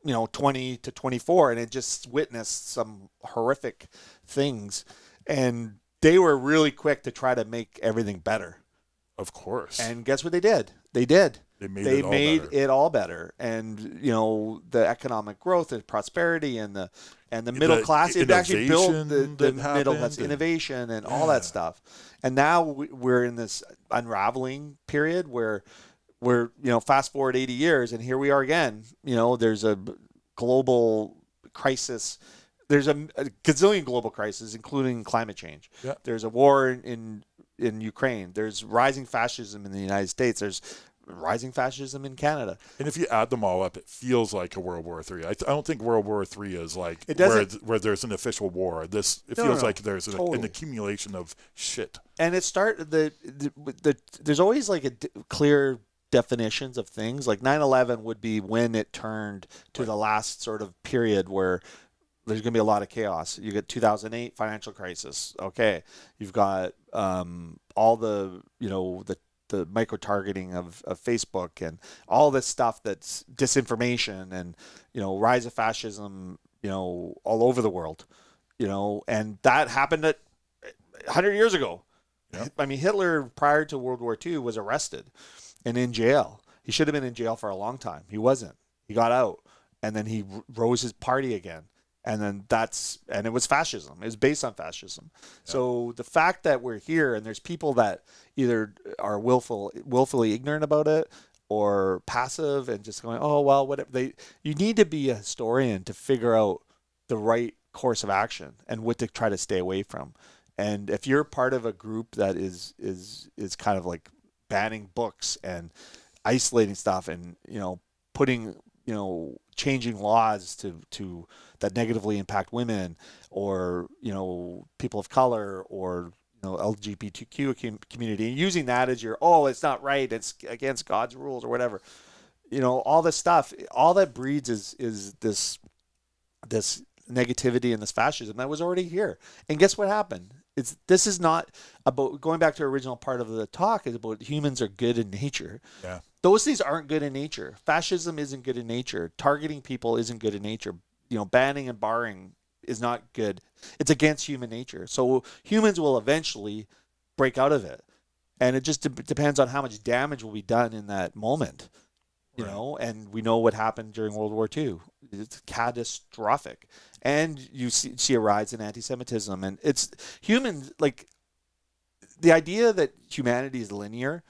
20 to 24, and it just witnessed some horrific things, and they were really quick to try to make everything better. Of course. And guess what they did? They did. They made it all better. And, the economic growth and prosperity and the middle class, it actually built the middle class innovation and all that stuff. And now we're in this unraveling period where we're, fast forward 80 years and here we are again. There's a global crisis. There's a gazillion global crises, including climate change. Yeah. There's a war in Ukraine. There's rising fascism in the United States. There's rising fascism in Canada. And if you add them all up, it feels like a World War III. I don't think World War III is like where there's an official war. Feels like there's an accumulation of shit. And it there's always like clear definitions of things. Like 9/11 would be when it turned to the last sort of period where there's going to be a lot of chaos. You get 2008 financial crisis. Okay. You've got all the micro-targeting of Facebook and all this stuff that's disinformation and, rise of fascism, all over the world, and that happened 100 years ago. Yep. I mean, Hitler, prior to World War II, was arrested and in jail. He should have been in jail for a long time. He wasn't. He got out, and then he rose his party again. And then it was fascism. It was based on fascism. Yeah. So the fact that we're here and there's people that either are willfully ignorant about it or passive and just going, oh, well, whatever. You need to be a historian to figure out the right course of action and what to try to stay away from. And if you're part of a group that is kind of like banning books and isolating stuff and, putting, changing laws to that negatively impact women or, people of color or, LGBTQ community, and using that as it's not right, it's against God's rules or whatever, all this stuff, all that breeds is this negativity and this fascism that was already here. And guess what happened? This is not about, going back to the original part of the talk, is about humans are good in nature. Yeah. Those things aren't good in nature. Fascism isn't good in nature. Targeting people isn't good in nature. Banning and barring is not good. It's against human nature. So humans will eventually break out of it. And it just depends on how much damage will be done in that moment. And we know what happened during World War II. It's catastrophic. And you see a rise in anti-Semitism. And it's humans, like, the idea that humanity is linear,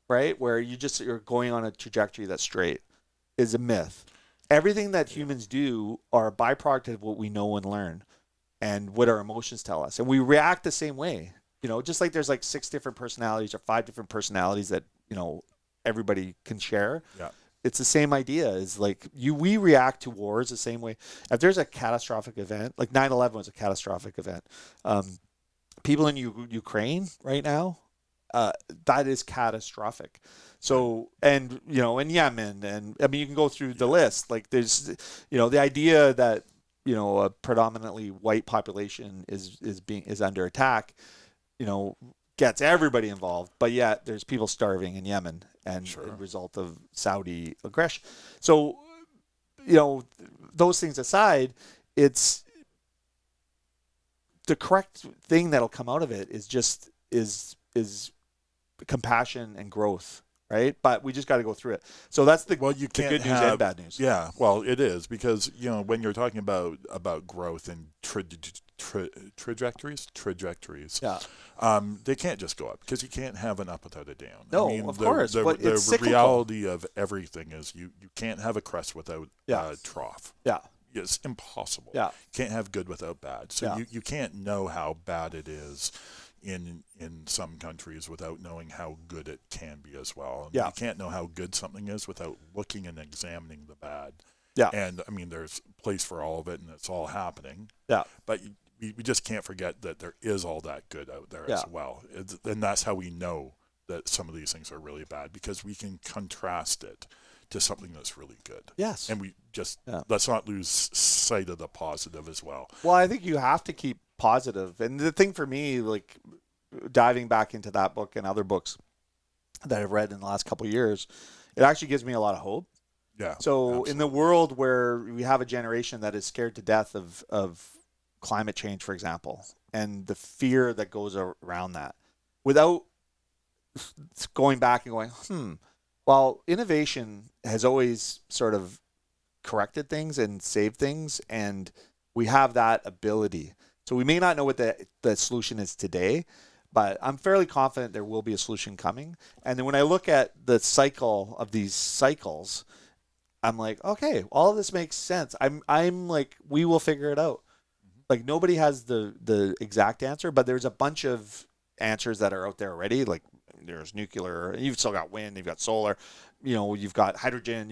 right, where you're going on a trajectory that's straight, is a myth. Everything that humans do are a byproduct of what we know and learn and what our emotions tell us. And we react the same way. Just like there's like 6 different personalities or 5 different personalities that, everybody can share. Yeah. It's the same idea. Is like we react to wars the same way. If there's a catastrophic event, like 9/11 was a catastrophic event. People in Ukraine right now, that is catastrophic. So, and in Yemen, and I mean, you can go through the list. Like there's, the idea that a predominantly white population is under attack, gets everybody involved, but yet there's people starving in Yemen and a result of Saudi aggression. So, those things aside, it's the correct thing that'll come out of it is compassion and growth, right? But we just got to go through it. So that's the good news and bad news. Yeah, well, it is, because when you're talking about growth and trajectories. Yeah. They can't just go up, because you can't have an up without a down. No, I mean, of course. But it's the reality of everything is you can't have a crest without a trough. Yeah. It's impossible. Yeah. You can't have good without bad. So you can't know how bad it is in some countries without knowing how good it can be as well. And you can't know how good something is without looking and examining the bad. Yeah. And I mean, there's a place for all of it, and it's all happening. Yeah. But we just can't forget that there is all that good out there as well. And that's how we know that some of these things are really bad, because we can contrast it to something that's really good. Yes. And we just, let's not lose sight of the positive as well. Well, I think you have to keep positive. And the thing for me, like diving back into that book and other books that I've read in the last couple of years, it actually gives me a lot of hope. Yeah. So absolutely. In the world where we have a generation that is scared to death of climate change, for example, and the fear that goes around that, without going back and going, well, innovation has always sort of corrected things and saved things, and we have that ability. So we may not know what the solution is today, but I'm fairly confident there will be a solution coming. And then when I look at the cycle of these cycles, I'm like, okay, all of this makes sense. I'm like, we will figure it out. Like nobody has the exact answer, but there's a bunch of answers that are out there already. Like there's nuclear, you've still got wind, you've got solar, you've got hydrogen,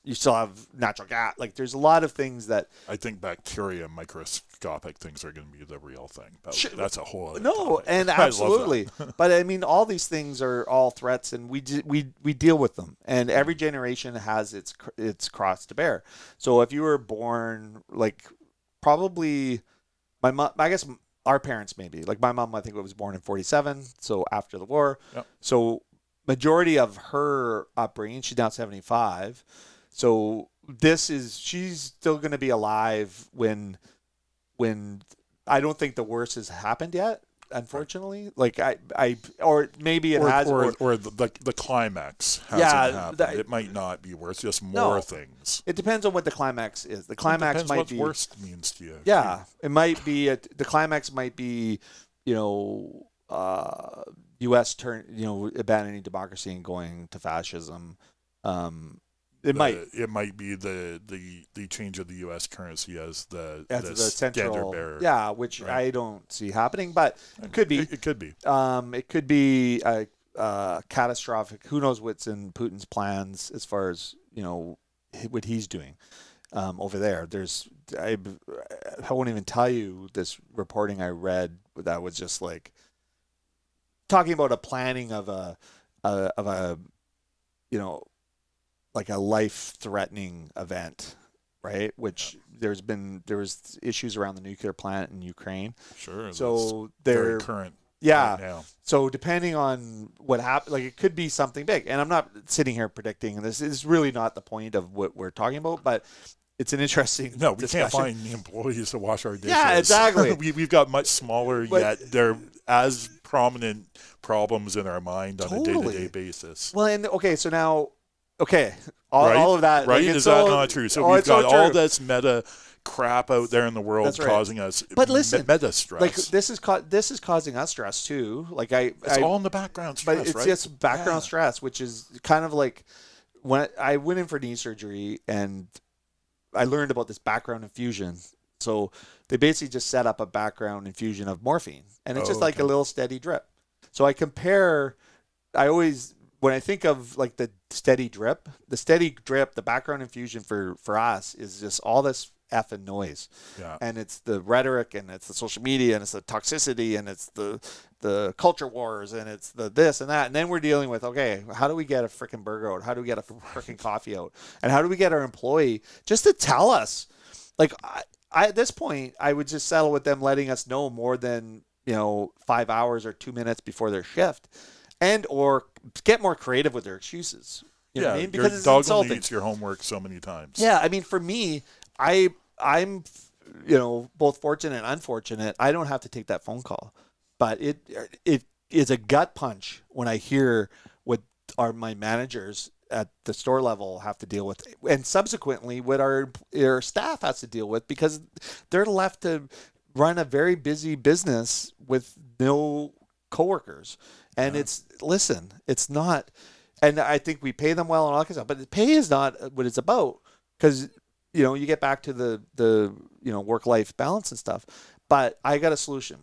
you still have natural gas. Like there's a lot of things that I think bacteria, microscopic things are going to be the real thing. That's a whole other topic. And absolutely. But I mean, all these things are all threats, and we deal with them. And every generation has its cross to bear. So if you were born like probably my mom, I guess our parents maybe, like my mom, I think was born in 47, so after the war. Yep. So majority of her upbringing, she's now 75. So she's still going to be alive when I don't think the worst has happened yet, unfortunately. Like or maybe it has, or the climax hasn't happened. It might not be worse, just more things. It depends on what the climax is. The climax might be what worst means to you. Yeah, it might be the climax might be, U.S. abandoning democracy and going to fascism. It might be the change of the U.S. currency as the central standard bearer. Yeah, which right. I don't see happening, but it could be. It could be. It could be catastrophic. Who knows what's in Putin's plans as far as what he's doing over there. I won't even tell you this reporting I read that was just like talking about a planning of a like a life-threatening event, right? Which there was issues around the nuclear plant in Ukraine. Sure. So they're they're very current. Yeah. Right now. So depending on what happened, like it could be something big. And I'm not sitting here predicting, and this is really not the point of what we're talking about, but it's an interesting No, we discussion. can't find the employees to wash our dishes. Yeah, exactly. We've got much smaller, yet they're as prominent problems in our mind on a day-to-day basis. Well, and okay, so now, all of that. Right? Like, is that not true? So we've got all this meta crap out there in the world causing us meta stress. Like this is causing us stress too. Like it's all in the background stress, but it's right? just background stress, which is kind of like when I went in for knee surgery and I learned about this background infusion. So they basically just set up a background infusion of morphine, and it's just like a little steady drip. So when I think of like the steady drip, the background infusion for us is just all this effing noise. Yeah. And it's the rhetoric, and it's the social media, and it's the toxicity, and it's the culture wars, and it's the this and that. And then we're dealing with, okay, how do we get a freaking burger out? How do we get a freaking coffee out? And how do we get our employee just to tell us? Like I at this point, I would just settle with them letting us know more than 5 hours or 2 minutes before their shift, and or get more creative with their excuses. You know what I mean? Because your it's dog insulting. only eats your homework so many times. Yeah, I mean, for me, I'm both fortunate and unfortunate. I don't have to take that phone call, but it is a gut punch when I hear what my managers at the store level have to deal with, and subsequently what our staff has to deal with, because they're left to run a very busy business with no coworkers. And it's not, and I think we pay them well and all that kind of stuff, but the pay is not what it's about, because you get back to the work-life balance and stuff. But I got a solution.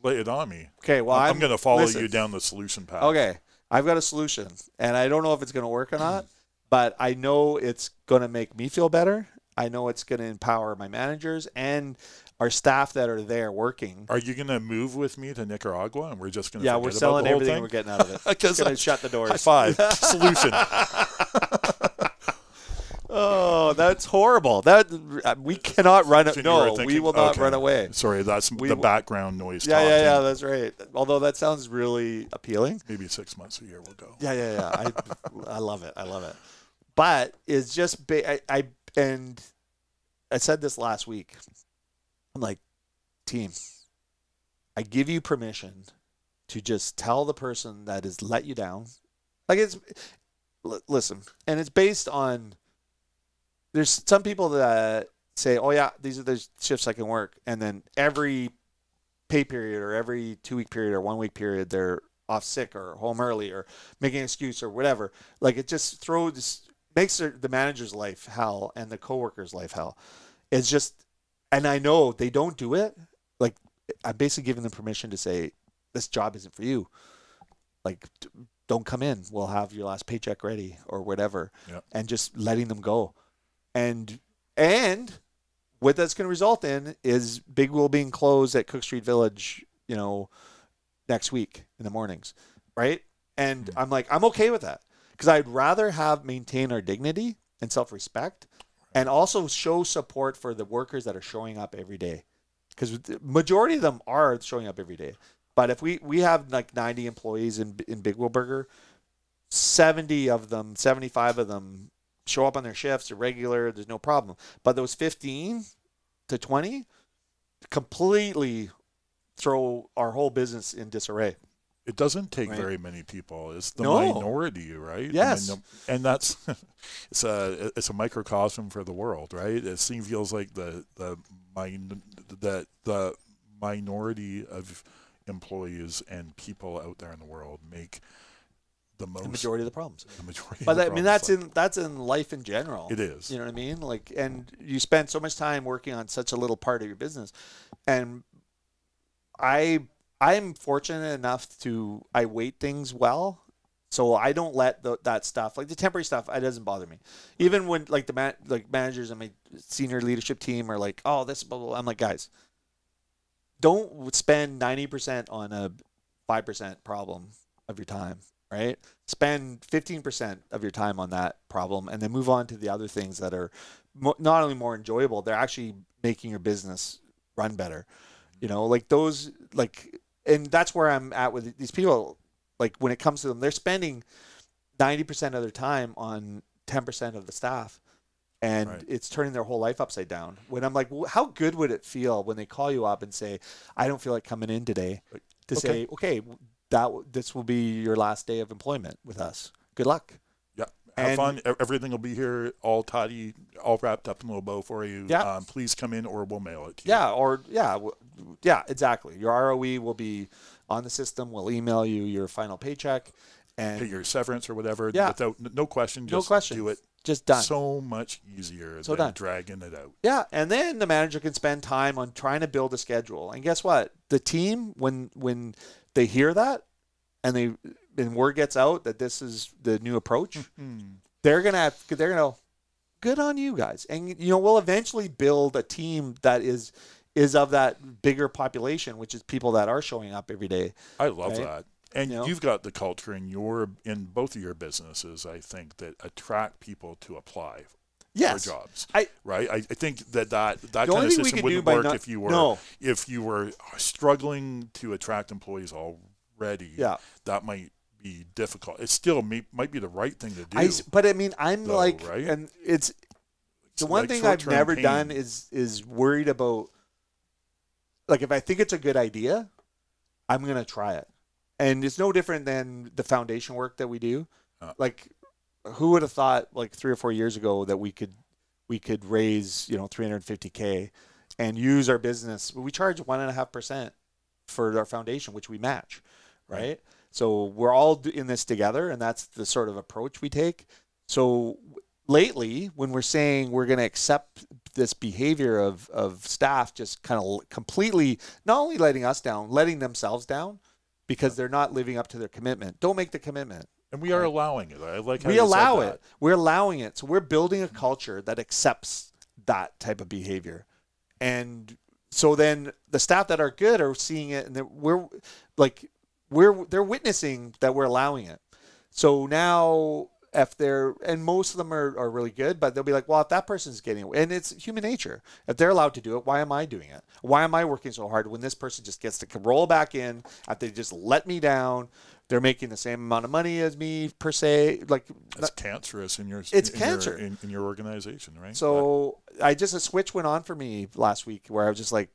Lay it on me. Okay, well, I'm going to follow you down the solution path. Okay, I've got a solution, and I don't know if it's going to work or not, but I know it's going to make me feel better. I know it's going to empower my managers and our staff that are there working. Are you going to move with me to Nicaragua, and we're just going to we're selling everything. We're getting out of it. Just going to shut the doors. High five. Solution. Oh, that's horrible. That we cannot run it. No, we will not run away. Sorry, that's the background noise. Yeah, that's right. Although that sounds really appealing. Maybe 6 months a year we'll go. Yeah. I love it. But it's just and I said this last week. I'm like, team, I give you permission to just tell the person that has let you down. Like listen, and it's based on. There's some people that say, oh, yeah, these are the shifts I can work. And then every pay period or every 2-week period or 1-week period, they're off sick or home early or making an excuse or whatever. Like it just makes the manager's life hell and the coworker's life hell. It's just, and I know they don't do it. Like I'm basically giving them permission to say, this job isn't for you. Like, don't come in. We'll have your last paycheck ready or whatever. Yep. And just letting them go. And what that's going to result in is Big Wheel being closed at Cook Street Village, next week in the mornings, right? And I'm like, I'm okay with that, because I'd rather maintain our dignity and self-respect, and also show support for the workers that are showing up every day, because the majority of them are showing up every day. But if we have like 90 employees in Big Wheel Burger, 75 of them show up on their shifts, are regular, there's no problem. But those 15 to 20 completely throw our whole business in disarray. It doesn't take very many people. It's the minority, right? Yes. And that's it's a microcosm for the world, right? It feels like the minority of employees and people out there in the world make the majority of the problems. But I mean, that's in life in general. It is. You know what I mean? Like, and you spend so much time working on such a little part of your business, and I'm fortunate enough I weight things well, so I don't let that stuff, like the temporary stuff, it doesn't bother me. Even when like managers and my senior leadership team are like, oh, this blah, blah, blah. I'm like, guys, don't spend 90% on a 5% problem of your time. right? Spend 15% of your time on that problem and then move on to the other things that are not only more enjoyable, they're actually making your business run better. You know, like those, like, and that's where I'm at with these people. Like when it comes to them, they're spending 90% of their time on 10% of the staff. And it's turning their whole life upside down. When I'm like, how good would it feel when they call you up and say, I don't feel like coming in today, to say, okay, this will be your last day of employment with us. Good luck. Yeah. Have fun. Everything will be here all tidy, all wrapped up in a little bow for you. Yeah. Please come in or we'll mail it to you. Yeah, exactly. Your ROE will be on the system. We'll email you your final paycheck. And pay your severance or whatever. Yeah. Without no question. Just do it. Just done. So much easier than dragging it out. Yeah, and then the manager can spend time on trying to build a schedule. And guess what? The team, when they hear that, and word gets out that this is the new approach, they're gonna good on you guys. And we'll eventually build a team that is of that bigger population, which is people that are showing up every day. I love that. And you've got the culture in both of your businesses, I think, that attract people to apply for jobs. I think that kind of system wouldn't work if you were struggling to attract employees already. Yeah. That might be difficult. It still might be the right thing to do. But I mean, and it's the one thing I've never done is worried about, like, if I think it's a good idea, I'm going to try it. And it's no different than the foundation work that we do. Like, who would have thought, like 3 or 4 years ago, that we could raise $350K and use our business? We charge 1.5% for our foundation, which we match, right? So we're all in this together, and that's the sort of approach we take. So lately, when we're saying we're going to accept this behavior of staff just kind of completely not only letting us down, letting themselves down, because they're not living up to their commitment. Don't make the commitment. And we are allowing it. I like how we allow it. We're allowing it. So we're building a culture that accepts that type of behavior. And so then the staff that are good are seeing it, and they're witnessing that we're allowing it. So now and most of them are really good, but they'll be like, well, if that person's getting it, and it's human nature. If they're allowed to do it, why am I doing it? Why am I working so hard when this person just gets to roll back in after they just let me down? They're making the same amount of money as me, per se. Like, that's cancerous in your organization, right? So a switch went on for me last week where I was just like,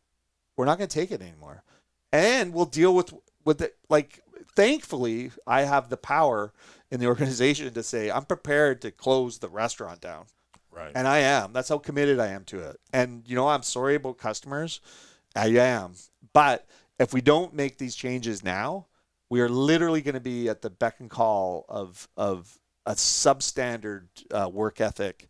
we're not going to take it anymore, and we'll deal with it. Like, thankfully, I have the power in the organization to say, I'm prepared to close the restaurant down. Right. And I am. That's how committed I am to it. And, I'm sorry about customers. I am. But if we don't make these changes now, we are literally going to be at the beck and call of a substandard work ethic,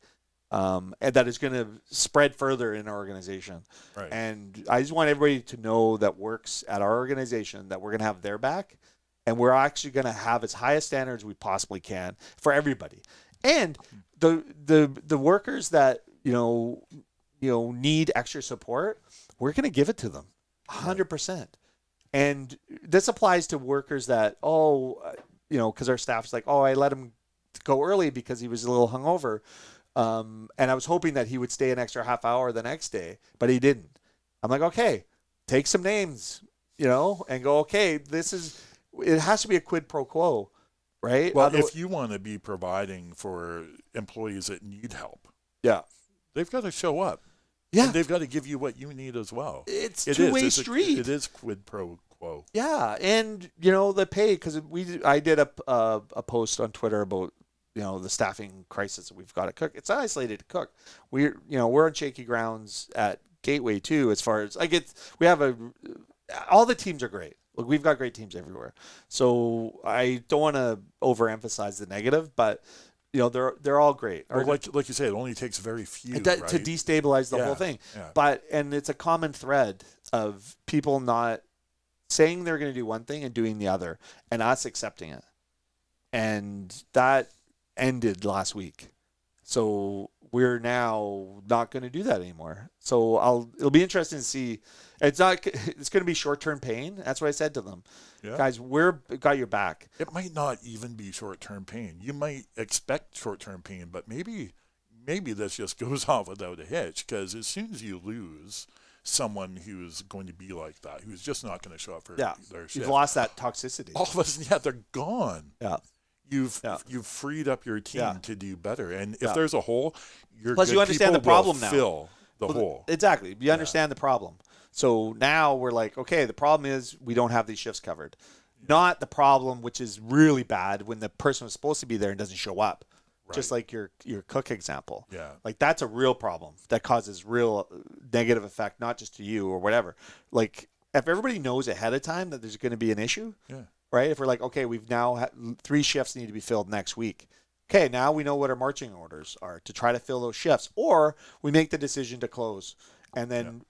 and that is going to spread further in our organization. Right. And I just want everybody to know that works at our organization that we're going to have their back. And we're actually going to have as high a standards we possibly can for everybody. And the workers that need extra support, we're going to give it to them 100%. And this applies to workers that because our staff's like, I let him go early because he was a little hungover, and I was hoping that he would stay an extra half hour the next day, but he didn't. I'm like, okay, take some names, and go, okay, it has to be a quid pro quo, right? Well, if you want to be providing for employees that need help, they've got to show up. Yeah. And they've got to give you what you need as well. It's a two-way street. It is quid pro quo. Yeah, and the pay, because I did a post on Twitter about the staffing crisis that we've got at Cook. It's not isolated to Cook. We're on shaky grounds at Gateway too, as far as all the teams are great. Look, we've got great teams everywhere. So I don't want to overemphasize the negative, but they're all great. Well, like you say, it only takes very few to destabilize the whole thing. Yeah. And it's a common thread of people not saying they're going to do one thing and doing the other, and us accepting it. And that ended last week. So we're now not going to do that anymore. So it'll be interesting to see. It's going to be short-term pain. That's what I said to them. Yeah. Guys, we're got your back. It might not even be short-term pain. You might expect short-term pain, but maybe this just goes off without a hitch, because as soon as you lose someone who's going to be like that, who's just not going to show up for their shift. You've lost that toxicity. All of a sudden, they're gone. Yeah. You've freed up your team to do better. And if Yeah. there's a hole, Plus you understand the problem now. Fill the hole. Exactly. You understand the problem. So now we're like, okay, the problem is we don't have these shifts covered. Not the problem, which is really bad when the person was supposed to be there and doesn't show up. Right. Just like your cook example. Yeah. Like that's a real problem that causes real negative effect, not just to you or whatever. Like if everybody knows ahead of time that there's going to be an issue, right? If we're like, okay, we've now 3 shifts need to be filled next week. Okay, now we know what our marching orders are to try to fill those shifts, or we make the decision to close and then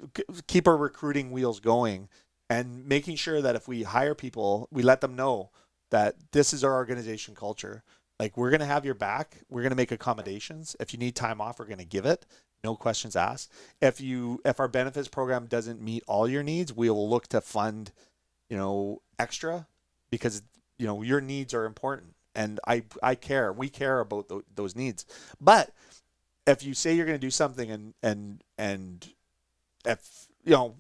keep our recruiting wheels going, and making sure that if we hire people, we let them know that this is our organization culture. Like, we're going to have your back. We're going to make accommodations. If you need time off, we're going to give it. No questions asked. If our benefits program doesn't meet all your needs, we will look to fund, extra, because, your needs are important. And I care. We care about those needs. But if you say you're going to do something and if,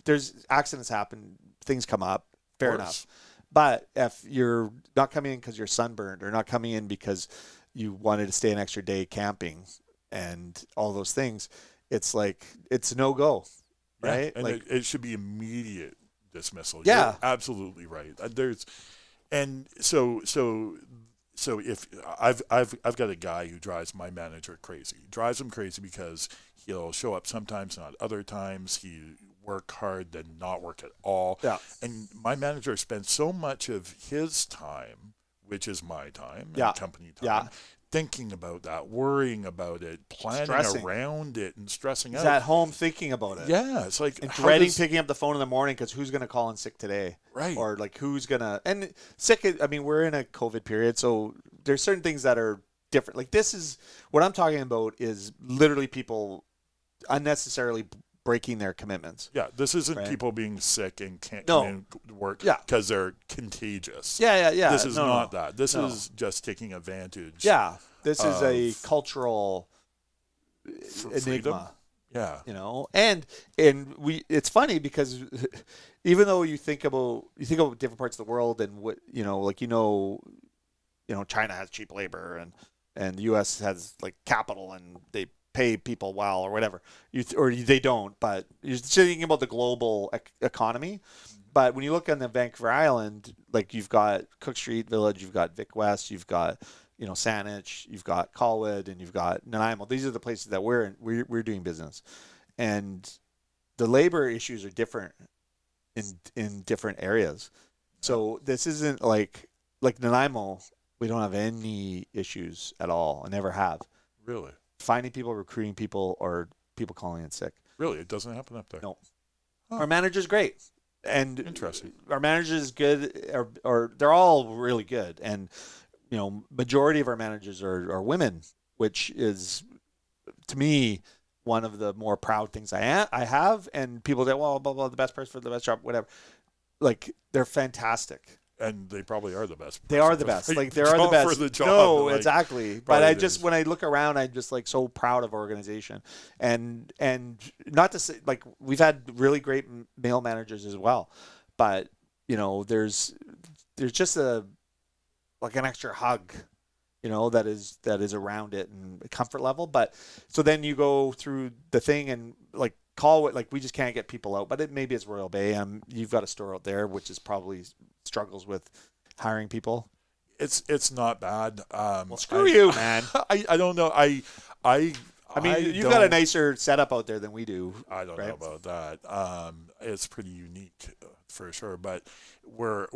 there's accidents happen, things come up, fair enough. But if you're not coming in because you're sunburned, or not coming in because you wanted to stay an extra day camping and all those things, it's like, it's no go, right? And like, it should be immediate dismissal. Yeah. You're absolutely right. So if I've got a guy who drives my manager crazy. Drives him crazy because he'll show up sometimes, not other times. He work hard, then not work at all. Yeah. And my manager spends so much of his time, which is my time, and company time, thinking about that, worrying about it, planning around it, and stressing out. He's at home thinking about it. Yeah, it's like, and dreading picking up the phone in the morning because who's going to call in sick today, right? Or like who's gonna and sick. I mean, we're in a COVID period, so there's certain things that are different. Like, this is what I'm talking about, is literally people unnecessarily breaking their commitments. Yeah, this isn't people being sick and can't come in to work because they're contagious. Yeah. This is not that. This is just taking advantage. Yeah, this is a cultural enigma. Freedom. Yeah, and it's funny because even though you think about different parts of the world and what China has cheap labor and the U.S. has like capital and they pay people well or whatever, they don't, but you're thinking about the global economy. But when you look on the Vancouver Island, like, you've got Cook Street Village, you've got Vic West, you've got Saanich, you've got Colwood, and you've got Nanaimo. These are the places that we're doing business, and the labor issues are different in different areas. So this isn't like Nanaimo. We don't have any issues at all, and never have. Really? Finding people, recruiting people, or people calling in sick. Really? It doesn't happen up there? No. Our manager's great. And interesting. Our manager is good, or they're all really good. And, majority of our managers are women, which is, to me, one of the more proud things I have. And people say, well, blah, blah, the best person for the best job, whatever. Like, they're fantastic. And they probably are the best. They are the best. Like, they are the best. For the job, no, exactly. But when I look around, I'm just like so proud of our organization. And not to say, like, we've had really great male managers as well. But, there's just an extra hug, that is around it, and comfort level. But so then you go through the thing and like call it, like, we just can't get people out. But maybe it's Royal Bay. You've got a store out there, which is probably struggles with hiring people. It's not bad. Well, screw you, man. I don't know. I mean, you've got a nicer setup out there than we do. I don't know about that. It's pretty unique for sure. But we're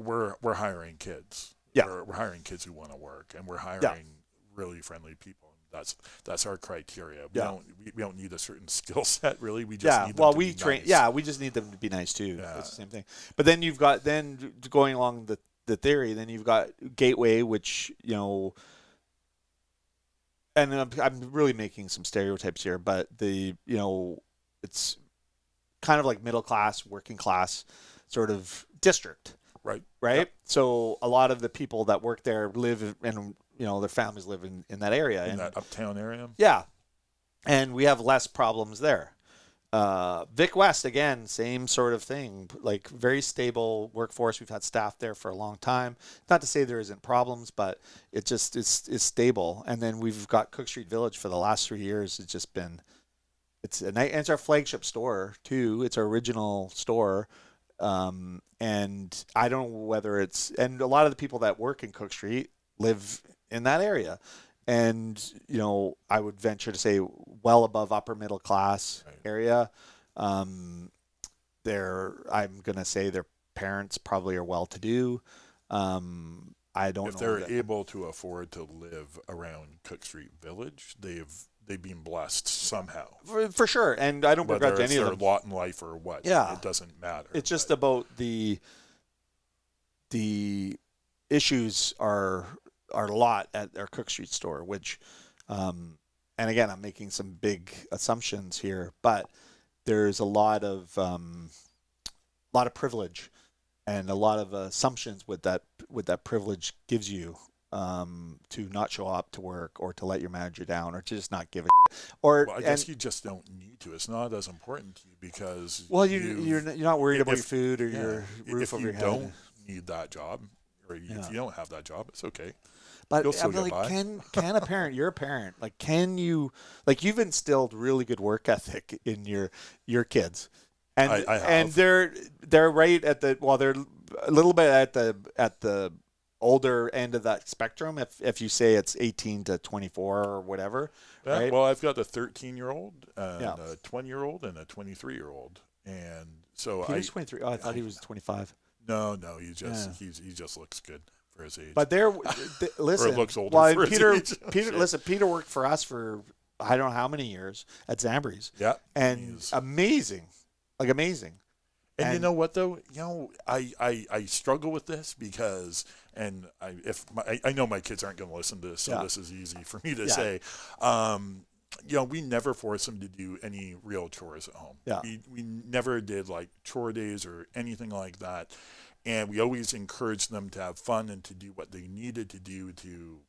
hiring kids. Yeah, we're hiring kids who want to work, and we're hiring really friendly people. That's our criteria. We don't need a certain skill set, really. We just need them to be nice. Yeah, we just need them to be nice too. Yeah. It's the same thing. But then you've got, going along the theory, then you've got Gateway, which and I'm really making some stereotypes here, but it's kind of like middle class, working class sort of district. Right. Yep. So a lot of the people that work there live and their families live in that area. In that uptown area? Yeah. And we have less problems there. Vic West, again, same sort of thing, like very stable workforce. We've had staff there for a long time. Not to say there isn't problems, but it just is stable. And then we've got Cook Street Village for the last 3 years. It's just been, it's our flagship store too. It's our original store. And I don't know whether and a lot of the people that work in Cook Street live in that area. And, I would venture to say well above upper middle class area. I'm going to say their parents probably are well to do. I don't know. If they're able to afford to live around Cook Street Village, they've been blessed somehow. For sure. And I don't begrudge any of them. Whether it's their lot in life or what. Yeah. It doesn't matter. It's just about the issues are a lot at our Cook Street store, which, and again, I'm making some big assumptions here, but there's a lot of privilege and a lot of assumptions with that privilege gives you to not show up to work or to let your manager down or to just not give a or I guess you just don't need to. It's not as important to you because you're not worried about your food or your roof over your head. If you don't need that job or if you don't have that job, it's okay. But I'm like, can a parent? You're a parent. Like, can you? Like, you've instilled really good work ethic in your kids, and I have. And they're right at the they're a little bit at the older end of that spectrum. If you say it's 18 to 24 or whatever, right? Well, I've got a 13-year-old, and a 20-year-old, and a 23-year-old, and so he was 23. Oh, I thought he was 25. No, he just looks good for his age. But listen. Or it looks older for Peter, his age. Peter worked for us for I don't know how many years at Zambries. Yeah. And amazing. Like amazing. And you know what though? I struggle with this because I know my kids aren't going to listen to this, so this is easy for me to say. We never forced them to do any real chores at home. Yeah. We never did like chore days or anything like that. And we always encouraged them to have fun and to do what they needed to do to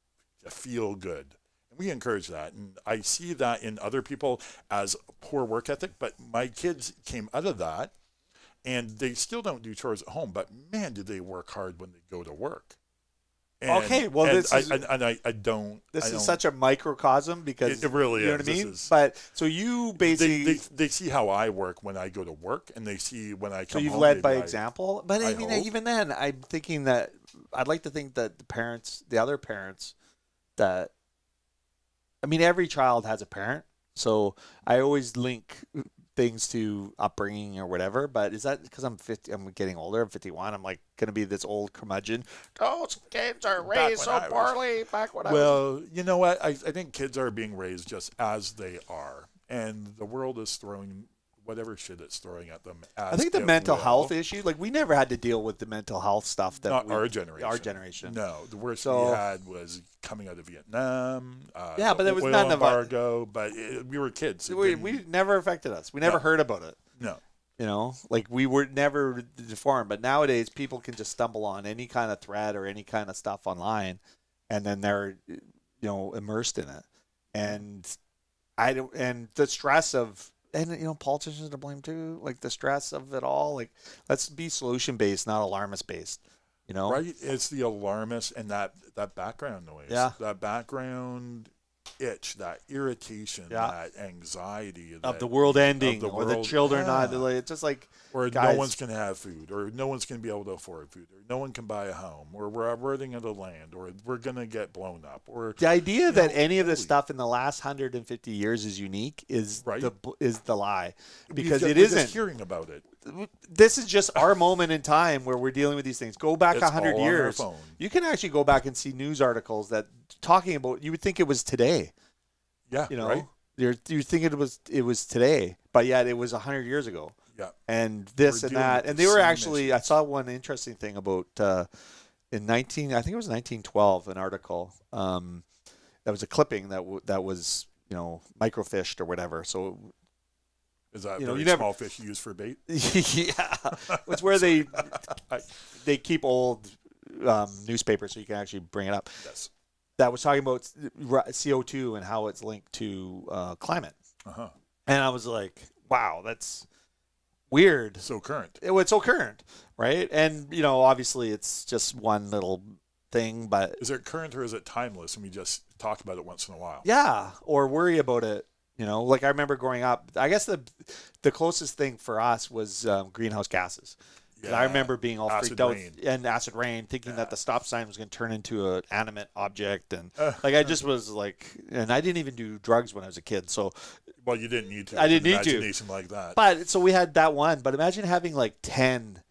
feel good. And we encourage that. And I see that in other people as poor work ethic, but my kids came out of that and they still don't do chores at home, but man, do they work hard when they go to work. This is such a microcosm because it really you know what I mean. But so you basically they see how I work when I go to work, and they see when I come. So you've home, led by example. But I mean, hope. even then, I'm thinking that I'd like to think that the other parents, that I mean, every child has a parent. So I always link things to upbringing or whatever, but is that because I'm getting older, I'm 51, I'm like going to be this old curmudgeon, those kids are raised so poorly back when I was... Well, you know what, I think kids are being raised just as they are, and the world is throwing whatever shit it's throwing at them. I think the mental health issue, like we never had to deal with the mental health stuff that our generation. Our generation. No, the worst we had was coming out of Vietnam. But there was none embargo, but we were kids. We never affected us. We never heard about it. No. Like we were never deformed. But nowadays, people can just stumble on any kind of thread or any kind of stuff online, and then they're, immersed in it. And the stress of. And, politicians are to blame too, like the stress of it all. Like, let's be solution-based, not alarmist-based, Right? It's the alarmist and that background noise. Yeah. That background itch, that irritation, that anxiety. Of the world ending, or the children not. It's just like, or no one's going to have food, or no one's going to be able to afford food, or no one can buy a home, or we're running out of land, or we're going to get blown up. Or the idea that any of this stuff in the last 150 years is unique is the lie, because it isn't. Just hearing about it. This is just our moment in time where we're dealing with these things. Go back 100 years. You can actually go back and see news articles that talking about. You would think it was today. Yeah, right. You're thinking it was today, but yet it was 100 years ago. Yeah. And this and that, and they were actually. I saw one interesting thing about I think it was 1912, an article. that was a clipping that was, microfished or whatever. So is that small fish used for bait? Yeah, it's where they keep old newspapers so you can actually bring it up. Yes. That was talking about CO2 and how it's linked to climate. Uh-huh. And I was like, wow, that's weird. So current. It's so current, right? And, obviously it's just one little thing, but... Is it current or is it timeless and we just talk about it once in a while? Yeah, or worry about it. Like I remember growing up, I guess the closest thing for us was greenhouse gases. Yeah. I remember being all freaked out and acid rain, thinking that the stop sign was going to turn into an animate object. And I just was like, and I didn't even do drugs when I was a kid. So, well, you didn't need to. I didn't need imagination like that. But so we had that one. But imagine having like 10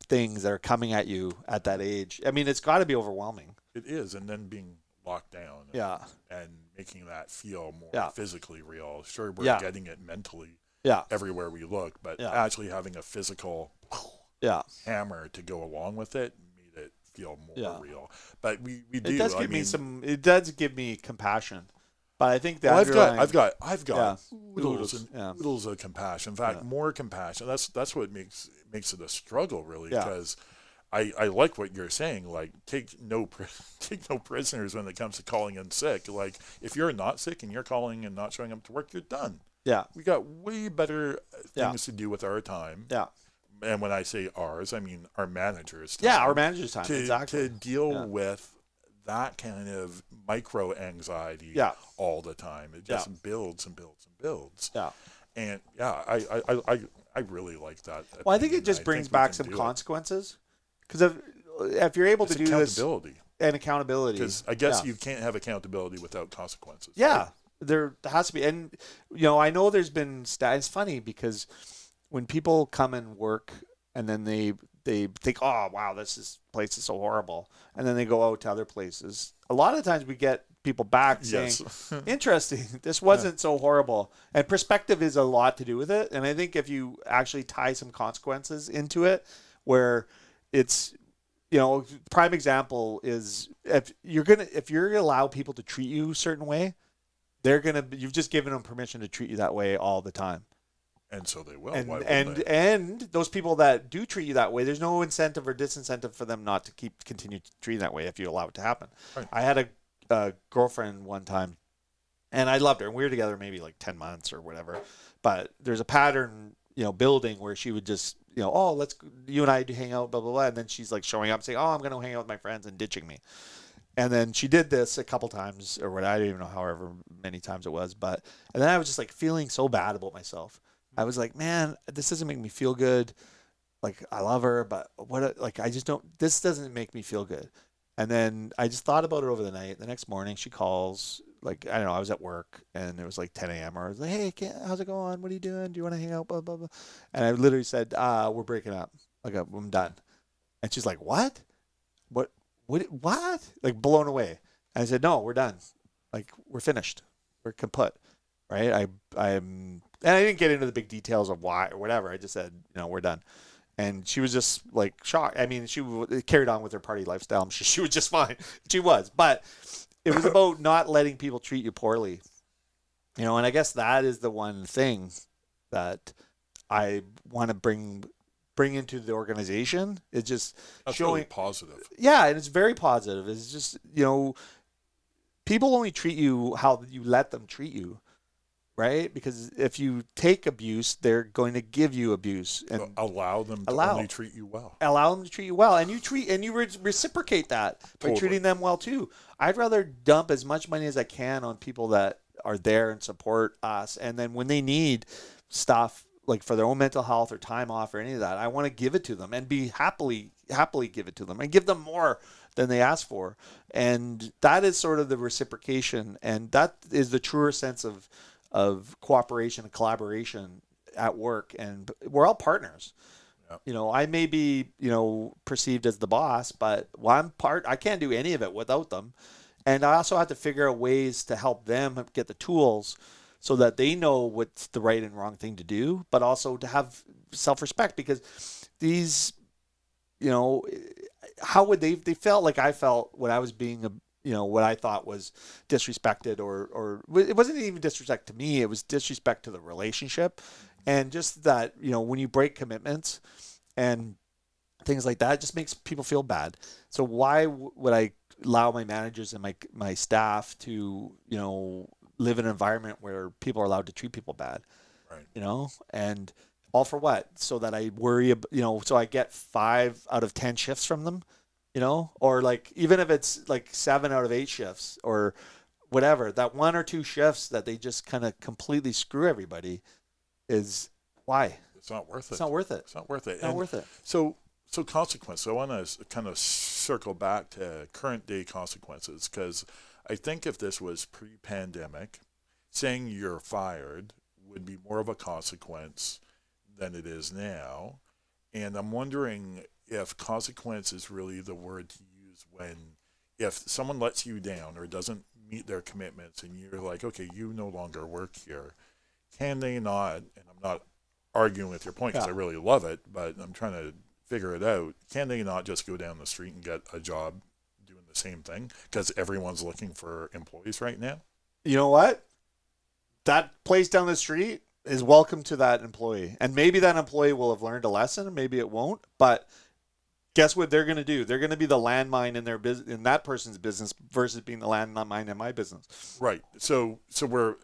things that are coming at you at that age. I mean, it's got to be overwhelming. It is, and then being locked down. And making that feel more physically real. Sure, we're getting it mentally. Everywhere we look, but actually having a physical. Hammer to go along with it made it feel more real. But we do. It does give me It does give me compassion. But I think that I've got oodles of compassion. In fact, more compassion. That's what makes it a struggle, really, because I like what you're saying. Like, take no prisoners when it comes to calling in sick. Like, if you're not sick and you're calling and not showing up to work, you're done. Yeah, we got way better things to do with our time. Yeah. And when I say ours, I mean our managers' time. Yeah, our managers' time, exactly. To deal with that kind of micro anxiety all the time. It just builds and builds and builds. Yeah. And I really like that. Well, I think it just brings back some consequences. Because if you're able to do this... Accountability. Because I guess you can't have accountability without consequences. Yeah, right? There has to be. And, I know there's been... It's funny because... When people come and work and then they think, oh, wow, this place is so horrible. And then they go out to other places. A lot of times we get people back saying, interesting, this wasn't so horrible. And perspective is a lot to do with it. And I think if you actually tie some consequences into it where it's, prime example is if you're going to allow people to treat you a certain way, you've just given them permission to treat you that way all the time. And so they will. And those people that do treat you that way, there's no incentive or disincentive for them not to continue treating that way if you allow it to happen. Right. I had a girlfriend one time, and I loved her, and we were together maybe like 10 months or whatever. But there's a pattern, building where she would just, you and I do hang out, blah, blah, blah. And then she's like showing up saying, oh, I'm going to hang out with my friends and ditching me. And then she did this a couple times or what, I don't even know however many times it was. And then I was just like feeling so bad about myself. I was like, man, this doesn't make me feel good. Like, I love her, but this doesn't make me feel good. And then I just thought about it over the night. The next morning she calls, like, I don't know, I was at work and it was like 10 a.m. or I was like, hey, how's it going? What are you doing? Do you want to hang out? Blah, blah, blah. And I literally said, we're breaking up. Like, I'm done. And she's like, what? What? Like, blown away. And I said, no, we're done. Like, we're finished. We're kaput. Right? And I didn't get into the big details of why or whatever. I just said, we're done. And she was just like shocked. I mean, she carried on with her party lifestyle. I'm sure she was just fine. She was. But it was about not letting people treat you poorly. And I guess that is the one thing that I want to bring into the organization. It's just That's showing really positive. Yeah, and it's very positive. It's just, people only treat you how you let them treat you. Right? Because if you take abuse, they're going to give you abuse. And allow them to only treat you well. Allow them to treat you well. And you reciprocate that by treating them well too. I'd rather dump as much money as I can on people that are there and support us. And then when they need stuff like for their own mental health or time off or any of that, I want to give it to them and be happily give it to them and give them more than they ask for. And that is sort of the reciprocation. And that is the truer sense of cooperation and collaboration at work, and we're all partners. Yep. I may be, perceived as the boss, but I can't do any of it without them. And I also have to figure out ways to help them get the tools so that they know what's the right and wrong thing to do, but also to have self-respect, because these, how would they felt like I felt when I was being what I thought was disrespected, or it wasn't even disrespect to me. It was disrespect to the relationship, and just that, when you break commitments and things like that, it just makes people feel bad. So why would I allow my managers and my staff to, live in an environment where people are allowed to treat people bad, right? And all for what? So that I worry, so I get 5 out of 10 shifts from them, or like, even if it's like 7 out of 8 shifts or whatever, that 1 or 2 shifts that they just kind of completely screw everybody is why? It's not worth it. It's not worth it. It's not worth it. It's not worth it. So consequences. I want to kind of circle back to current day consequences, because I think if this was pre-pandemic, saying you're fired would be more of a consequence than it is now. And I'm wondering if consequence is really the word to use if someone lets you down or doesn't meet their commitments and you're like, okay, you no longer work here. Can they not, and I'm not arguing with your point because I really love it, but I'm trying to figure it out. Can they not just go down the street and get a job doing the same thing? Because everyone's looking for employees right now. You know what? That place down the street is welcome to that employee. And maybe that employee will have learned a lesson, and maybe it won't. But guess what they're going to do? They're going to be the landmine in their business, in that person's business, versus being the landmine in my business. Right. So we're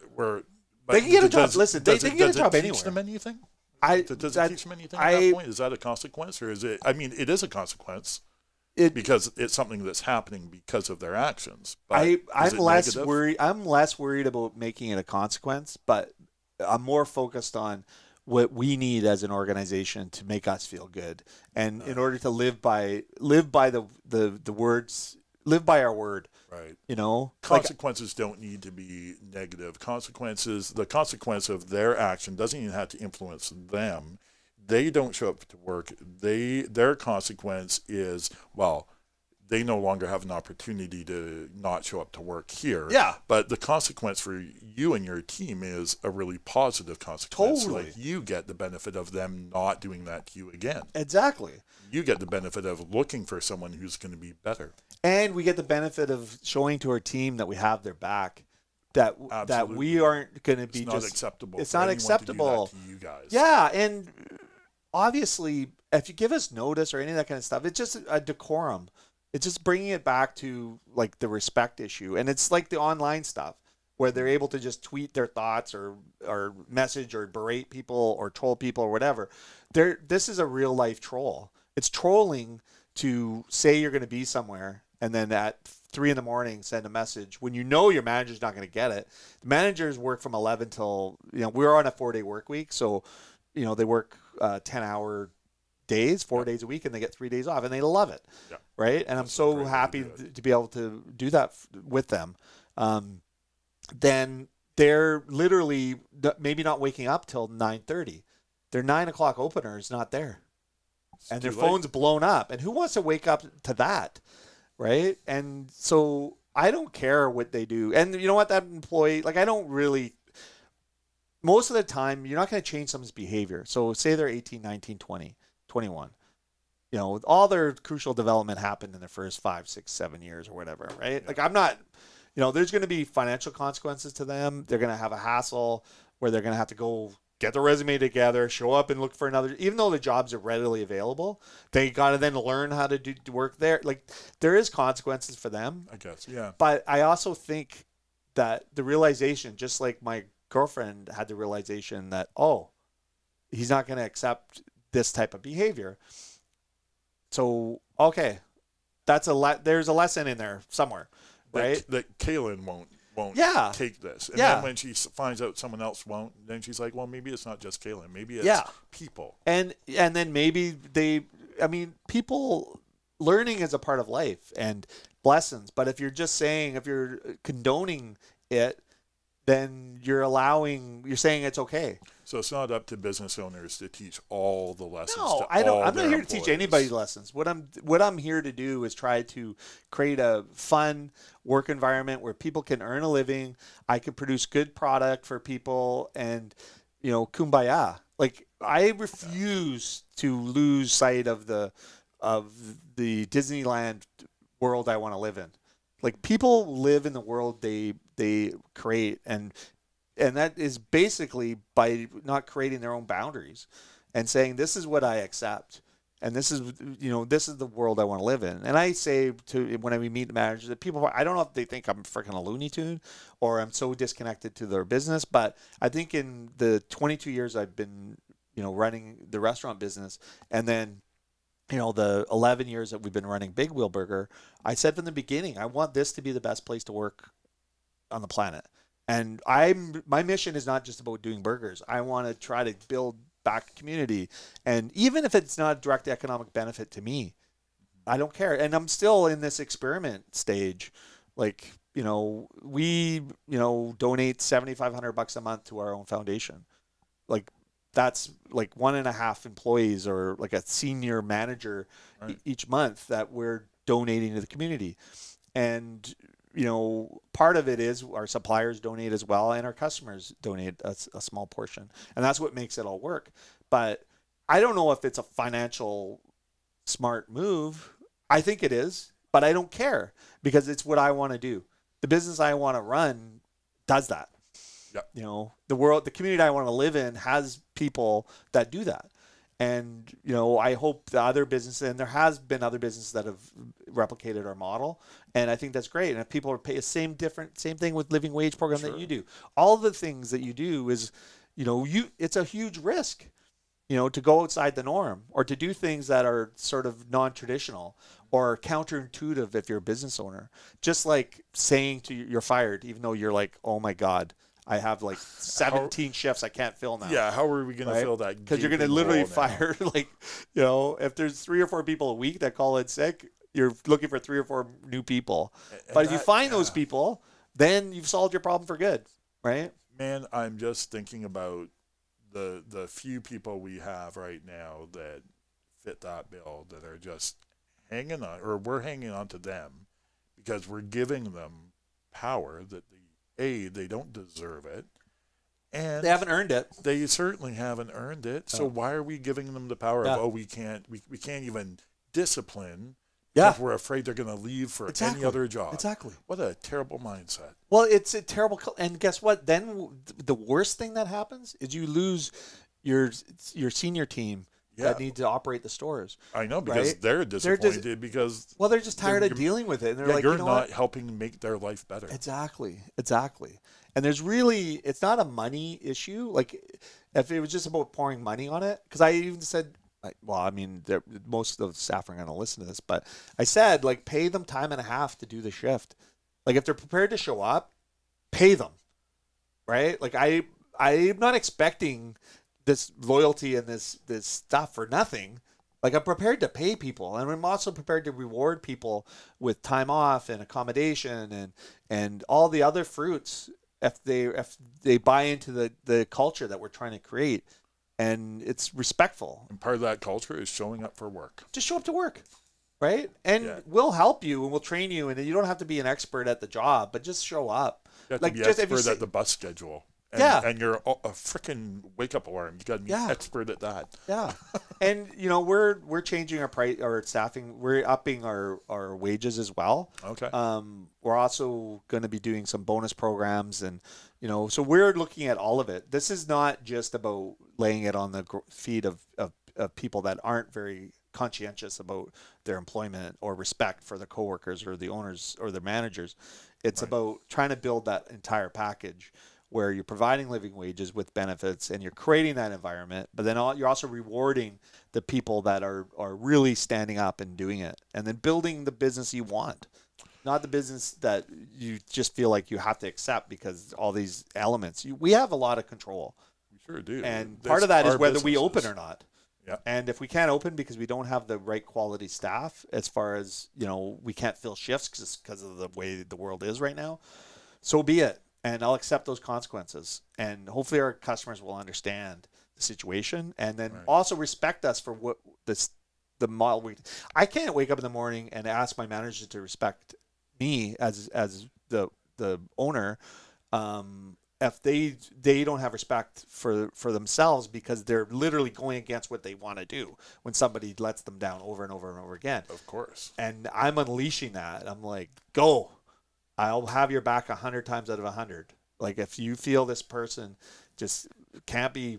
they can get a job. Listen, they can get a job anywhere. Does it teach them anything? Does it teach them anything at that point? Is that a consequence, or is it? I mean, it is a consequence because it's something that's happening because of their actions. But I'm less worried. I'm less worried about making it a consequence, but I'm more focused on what we need as an organization to make us feel good, and in order to live by the words, live by our word. Right. Consequences don't need to be negative. The consequence of their action doesn't even have to influence them. They don't show up to work. Their consequence is, well, they no longer have an opportunity to not show up to work here. Yeah. But the consequence for you and your team is a really positive consequence. Totally. Like, you get the benefit of them not doing that to you again. Exactly. You get the benefit of looking for someone who's going to be better. And we get the benefit of showing to our team that we have their back, that we aren't going to be not acceptable. It's not acceptable to you guys. Yeah, and obviously, if you give us notice or any of that kind of stuff, it's just a decorum. It's just bringing it back to like the respect issue, and it's like the online stuff where they're able to just tweet their thoughts or message or berate people or troll people or whatever. This is a real life troll. It's trolling to say you're going to be somewhere, and then at 3 a.m. send a message when your manager's not going to get it. The managers work from 11 till, we're on a 4-day work week. So, they work 10-hour days, 4 days a week, and they get 3 days off, and they love it. Yeah. Right. And I'm so happy to be able to do that with them. Then they're literally maybe not waking up till 9:30. Their 9 o'clock opener is not there. And their phone's blown up. And who wants to wake up to that? Right? And so I don't care what they do. And you know what? That employee, I don't really, most of the time, you're not going to change someone's behavior. So say they're 18, 19, 20, 21. All their crucial development happened in the first 5, 6, 7 years or whatever, right? Yeah. I'm not, there's going to be financial consequences to them. They're going to have a hassle where they're going to have to go get their resume together, show up and look for another, even though the jobs are readily available, they got to then learn how to do work there. There is consequences for them, I guess. Yeah. But I also think that the realization, just like my girlfriend had the realization that, he's not going to accept this type of behavior. So, okay, there's a lesson in there somewhere, right? That Calen won't take this. And then when she finds out someone else won't, then she's like, well, maybe it's not just Calen. Maybe it's people. And then maybe people, learning is a part of life and lessons. But if you're condoning it, then you're saying it's okay. So it's not up to business owners to teach all the lessons. No, I'm not here to teach anybody lessons. What I'm here to do is try to create a fun work environment where people can earn a living. I can produce good product for people, and kumbaya. I refuse to lose sight of the Disneyland world I want to live in. Like people live in the world they create, and that is basically by not creating their own boundaries and saying this is what I accept. And this is, this is the world I want to live in. And I say to when we meet managers that people, I don't know if they think I'm freaking a Looney Tune or I'm so disconnected to their business, but I think in the 22 years I've been, running the restaurant business, and then, the 11 years that we've been running Big Wheel Burger, I said from the beginning, I want this to be the best place to work on the planet. And my mission is not just about doing burgers. I want to try to build back community, and even if it's not direct economic benefit to me, I don't care. And I'm still in this experiment stage. Like, we donate $7,500 a month to our own foundation. Like, that's like 1.5 employees or like a senior manager each month that we're donating to the community. And part of it is our suppliers donate as well, and our customers donate a small portion, and that's what makes it all work. But I don't know if it's a financial smart move. I think it is, but I don't care because it's what I want to do. The business I want to run does that. Yep. The community I want to live in has people that do that. And, I hope the other businesses, and there has been other businesses that have replicated our model. And I think that's great. And if people are paying same thing with living wage program that you do. All the things that you do is, it's a huge risk, to go outside the norm or to do things that are sort of non-traditional or counterintuitive if you're a business owner. Just like saying you're fired, even though you're like, oh my God, I have like 17 shifts I can't fill now. Yeah, how are we going to fill that? Because you're going to literally fire if there's 3 or 4 people a week that call in sick, you're looking for 3 or 4 new people. But if you find those people, then you've solved your problem for good, right? Man, I'm just thinking about the few people we have right now that fit that bill that are just hanging on, or we're hanging on to them because we're giving them power that they don't deserve it, and they haven't earned it. They certainly haven't earned it. So why are we giving them the power of we can't even discipline? Because we're afraid they're going to leave for any other job. Exactly. What a terrible mindset. Well, it's a terrible, and guess what? Then the worst thing that happens is you lose your senior team that need to operate the stores. I know, because they're disappointed because they're just tired of dealing with it. And they're like, you're not helping make their life better. Exactly. And there's really, it's not a money issue. Like if it was just about pouring money on it, because I even said, most of the staff are going to listen to this, but I said, like, pay them time and a half to do the shift. Like if they're prepared to show up, pay them, right? Like I'm not expecting this loyalty and this stuff for nothing. Like I'm prepared to pay people, and I'm also prepared to reward people with time off and accommodation and all the other fruits if they buy into the culture that we're trying to create, and it's respectful. And part of that culture is showing up for work. Just show up to work, right? And we'll help you and we'll train you, and you don't have to be an expert at the job, but just show up. You have to be expert at the bus schedule. And you're a freaking wake up alarm. You got to be expert at that. Yeah. And we're changing our price, our staffing. We're upping our wages as well. Okay. We're also going to be doing some bonus programs, and so we're looking at all of it. This is not just about laying it on the feet of people that aren't very conscientious about their employment or respect for the coworkers or the owners or the managers. It's about trying to build that entire package, where you're providing living wages with benefits and you're creating that environment, but then you're also rewarding the people that are really standing up and doing it, and then building the business you want, not the business that you just feel like you have to accept because all these elements. We have a lot of control. We sure do. And part of that is whether we open or not. Yeah. And if we can't open because we don't have the right quality staff, as far as, we can't fill shifts because of the way the world is right now, so be it. And I'll accept those consequences. And hopefully our customers will understand the situation and then also respect us for what the model I can't wake up in the morning and ask my manager to respect me as the owner if they don't have respect for themselves, because they're literally going against what they want to do when somebody lets them down over and over and over again. Of course. And I'm unleashing that. I'm like, go. I'll have your back 100 times out of 100. Like if you feel this person just can't be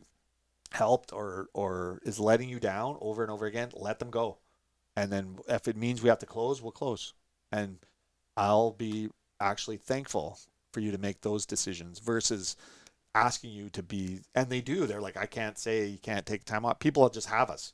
helped or is letting you down over and over again, let them go. And then if it means we have to close, we'll close. And I'll be actually thankful for you to make those decisions versus asking you to be, and they do. They're like, I can't say you can't take time off. People just have us.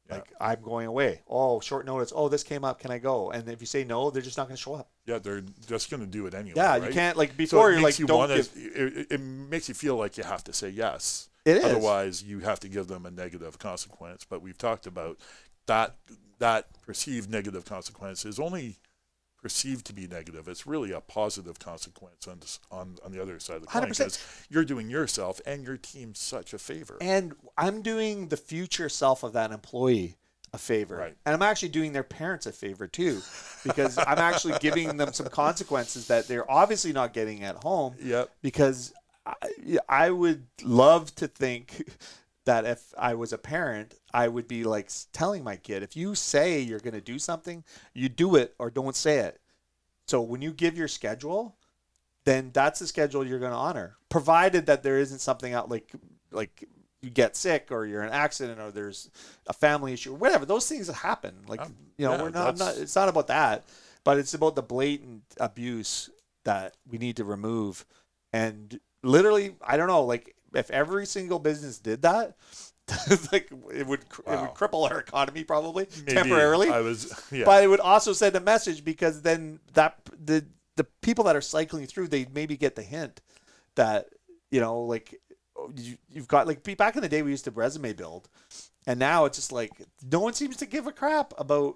Yeah. Like, I'm going away. Oh, short notice. Oh, this came up. Can I go? And if you say no, they're just not going to show up. Yeah, they're just going to do it anyway. Yeah, right? You can't, like, before you're like, don't give. It makes you feel like you have to say yes. It is. Otherwise, you have to give them a negative consequence. But we've talked about that perceived negative consequence is only perceived to be negative. It's really a positive consequence on the other side of the coin, because you're doing yourself and your team such a favor. And I'm doing the future self of that employee a favor. Right. And I'm actually doing their parents a favor too, because I'm actually giving them some consequences that they're obviously not getting at home. Yep. Because I would love to think that if I was a parent, I would be like telling my kid, if you say you're going to do something, you do it or don't say it. So when you give your schedule, then that's the schedule you're going to honor, provided that there isn't something out like you get sick or you're in an accident or there's a family issue or whatever. Those things happen. Like, we're not, it's not about that, but it's about the blatant abuse that we need to remove. And literally, I don't know, like, if every single business did that, like it would cripple our economy probably. Maybe. Temporarily. But it would also send a message, because then that the people that are cycling through, they maybe get the hint that, like you've got, like, back in the day we used to resume build, and now it's just like no one seems to give a crap about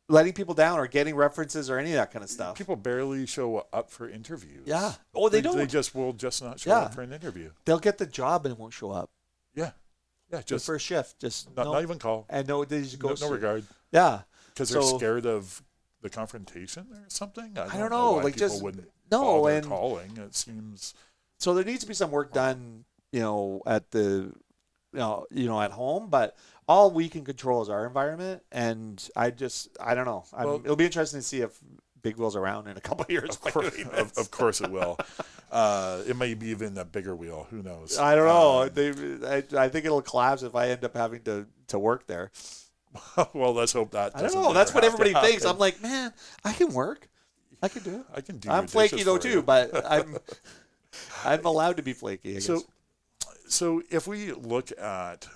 letting people down or getting references or any of that kind of stuff. People barely show up for interviews. Yeah. Oh, they don't. They just will just not show up for an interview. They'll get the job and won't show up. Yeah. Yeah. Just the first shift. Just not even call. And they just go. No regard. Yeah. Because they're scared of the confrontation or something. I don't know. Why like, people just wouldn't no. bother And calling. It seems. So there needs to be some work done, at the, at home, but all we can control is our environment. And I don't know. It'll be interesting to see if Big Wheel's around in a couple of years. Of course it will. It may be even a bigger wheel. Who knows? I don't know. I think it'll collapse if I end up having to work there. Well, let's hope that. I don't know. That's what everybody thinks. I'm like, man, I can work. I can do it. I can do. I'm flaky though too, but I'm allowed to be flaky, I guess. So if we look at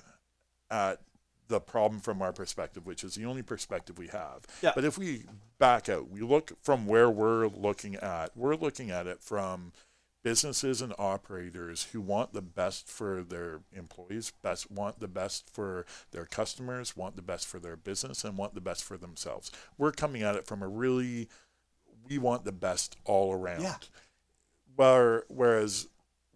the problem from our perspective, which is the only perspective we have, but if we back out, we look from where we're looking at it from businesses and operators who want the best for their employees, want the best for their customers, want the best for their business, and want the best for themselves. We're coming at it from we want the best all around. Yeah.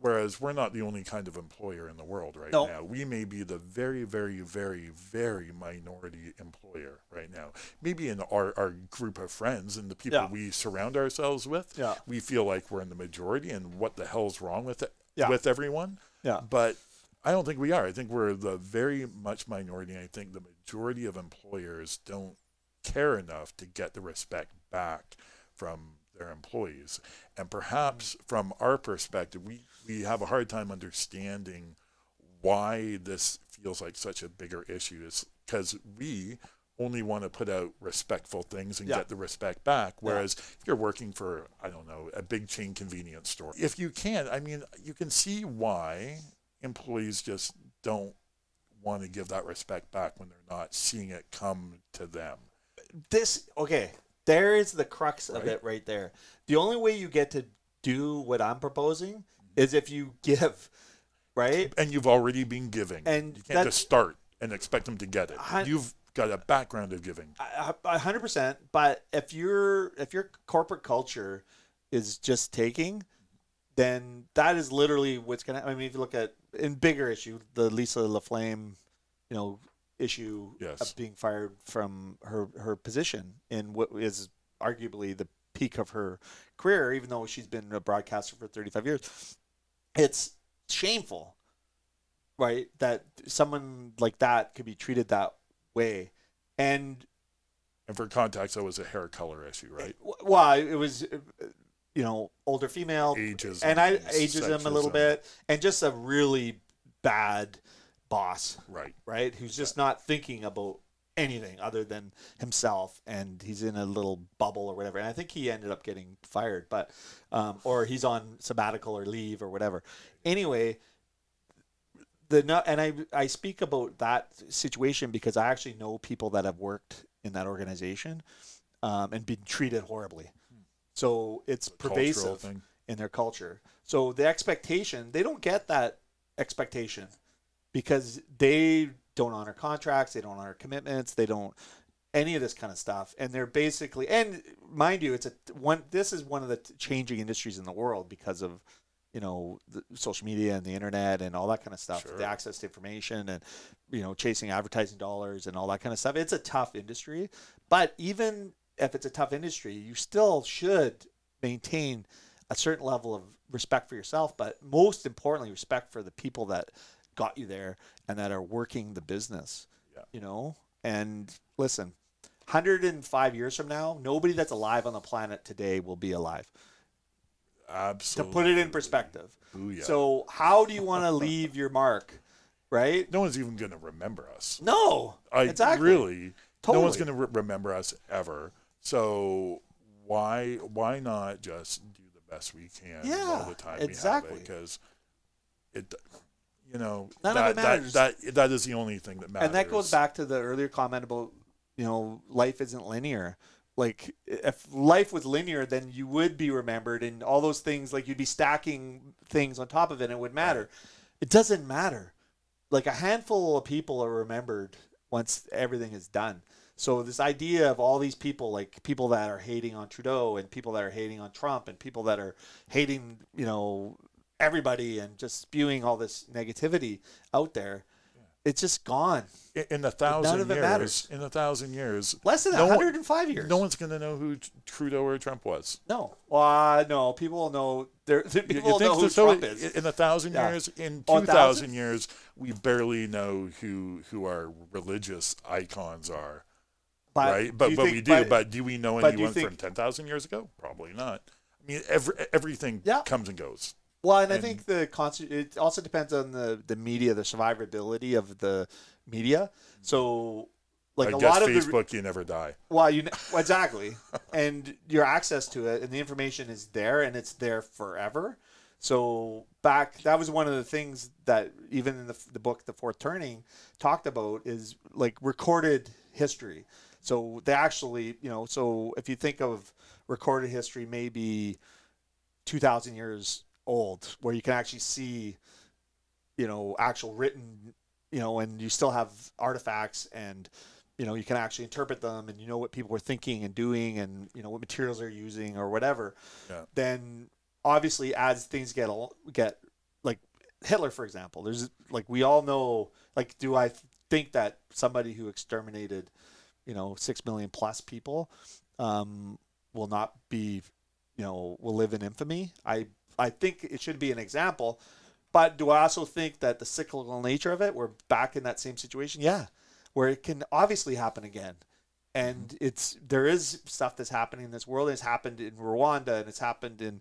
Whereas we're not the only kind of employer in the world now. We may be the very, very, very, very minority employer right now. Maybe in our group of friends and the people we surround ourselves with, we feel like we're in the majority, and what the hell's wrong with it with everyone? Yeah. But I don't think we are. I think we're the very much minority, and I think the majority of employers don't care enough to get the respect back from their employees. And perhaps from our perspective, we have a hard time understanding why this feels like such a bigger issue. Is because we only want to put out respectful things and get the respect back. Whereas if you're working for, I don't know, a big chain convenience store, if you can, you can see why employees just don't want to give that respect back when they're not seeing it come to them. There is the crux of it right there. The only way you get to do what I'm proposing is if you give, right? And you've already been giving. And you can't just start and expect them to get it. You've got a background of giving. 100%. But if your corporate culture is just taking, then that is literally what's going to, if you look at, in bigger issue, the Lisa LaFlame, issue of being fired from her position in what is arguably the peak of her career, even though she's been a broadcaster for 35 years. It's shameful, right, that someone like that could be treated that way. And for context, that was a hair color issue, right? Well, it was older female, ages and ages him a little sexism. bit, and just a really bad boss, right, who's just not thinking about anything other than himself, and he's in a little bubble or whatever. And I think he ended up getting fired, but or he's on sabbatical or leave or whatever. Anyway, I speak about that situation because I actually know people that have worked in that organization and been treated horribly. So it's pervasive in their culture. So the expectation, they don't get that expectation because they don't honor contracts, they don't honor commitments, they don't any of this kind of stuff. And they're basically, and mind you, this is one of the changing industries in the world because of the social media and the internet and all that kind of stuff, the access to information and, chasing advertising dollars and all that kind of stuff. It's a tough industry, but even if it's a tough industry, you still should maintain a certain level of respect for yourself, but most importantly, respect for the people that got you there and that are working the business, and listen, 105 years from now, nobody that's alive on the planet today will be alive. Absolutely. To put it in perspective. Ooh, yeah. So how do you want to leave your mark, right? No one's even going to remember us. No, exactly. Really, totally. No one's going to remember us ever. So why not just do the best we can all the time exactly. we have it? Because none of it matters. That is the only thing that matters. And that goes back to the earlier comment about, life isn't linear. Like, if life was linear, then you would be remembered and all those things, like you'd be stacking things on top of it and it would matter. Right. It doesn't matter. Like, a handful of people are remembered once everything is done. So this idea of all these people, like people that are hating on Trudeau and people that are hating on Trump and people that are hating, everybody and just spewing all this negativity out there, it's just gone. In 1,000 years, less than 105 years, no one's going to know who Trudeau or Trump was. No, no, people will know. People will know who Trump is. In 1,000 years, in 2,000 years, we barely know who our religious icons are. Right, but we do. But do we know anyone from 10,000 years ago? Probably not. I mean, everything comes and goes. Well, and I think it also depends on the media, the survivability of the media. So, like a lot of Facebook, you never die. Well, exactly, and your access to it and the information is there, and it's there forever. So that was one of the things that even in the book, The Fourth Turning, talked about is like recorded history. So they actually, so if you think of recorded history, maybe 2,000 years old, where you can actually see, actual written, and you still have artifacts and, you can actually interpret them and what people were thinking and doing and, what materials they're using or whatever. Yeah. Then obviously as things get like Hitler, for example, there's like, we all know, like, do I think that somebody who exterminated 6 million plus people will not be, will live in infamy? I think it should be an example, but do I also think that the cyclical nature of it, we're back in that same situation? Yeah, where it can obviously happen again. And there is stuff that's happening in this world. It's happened in Rwanda and it's happened in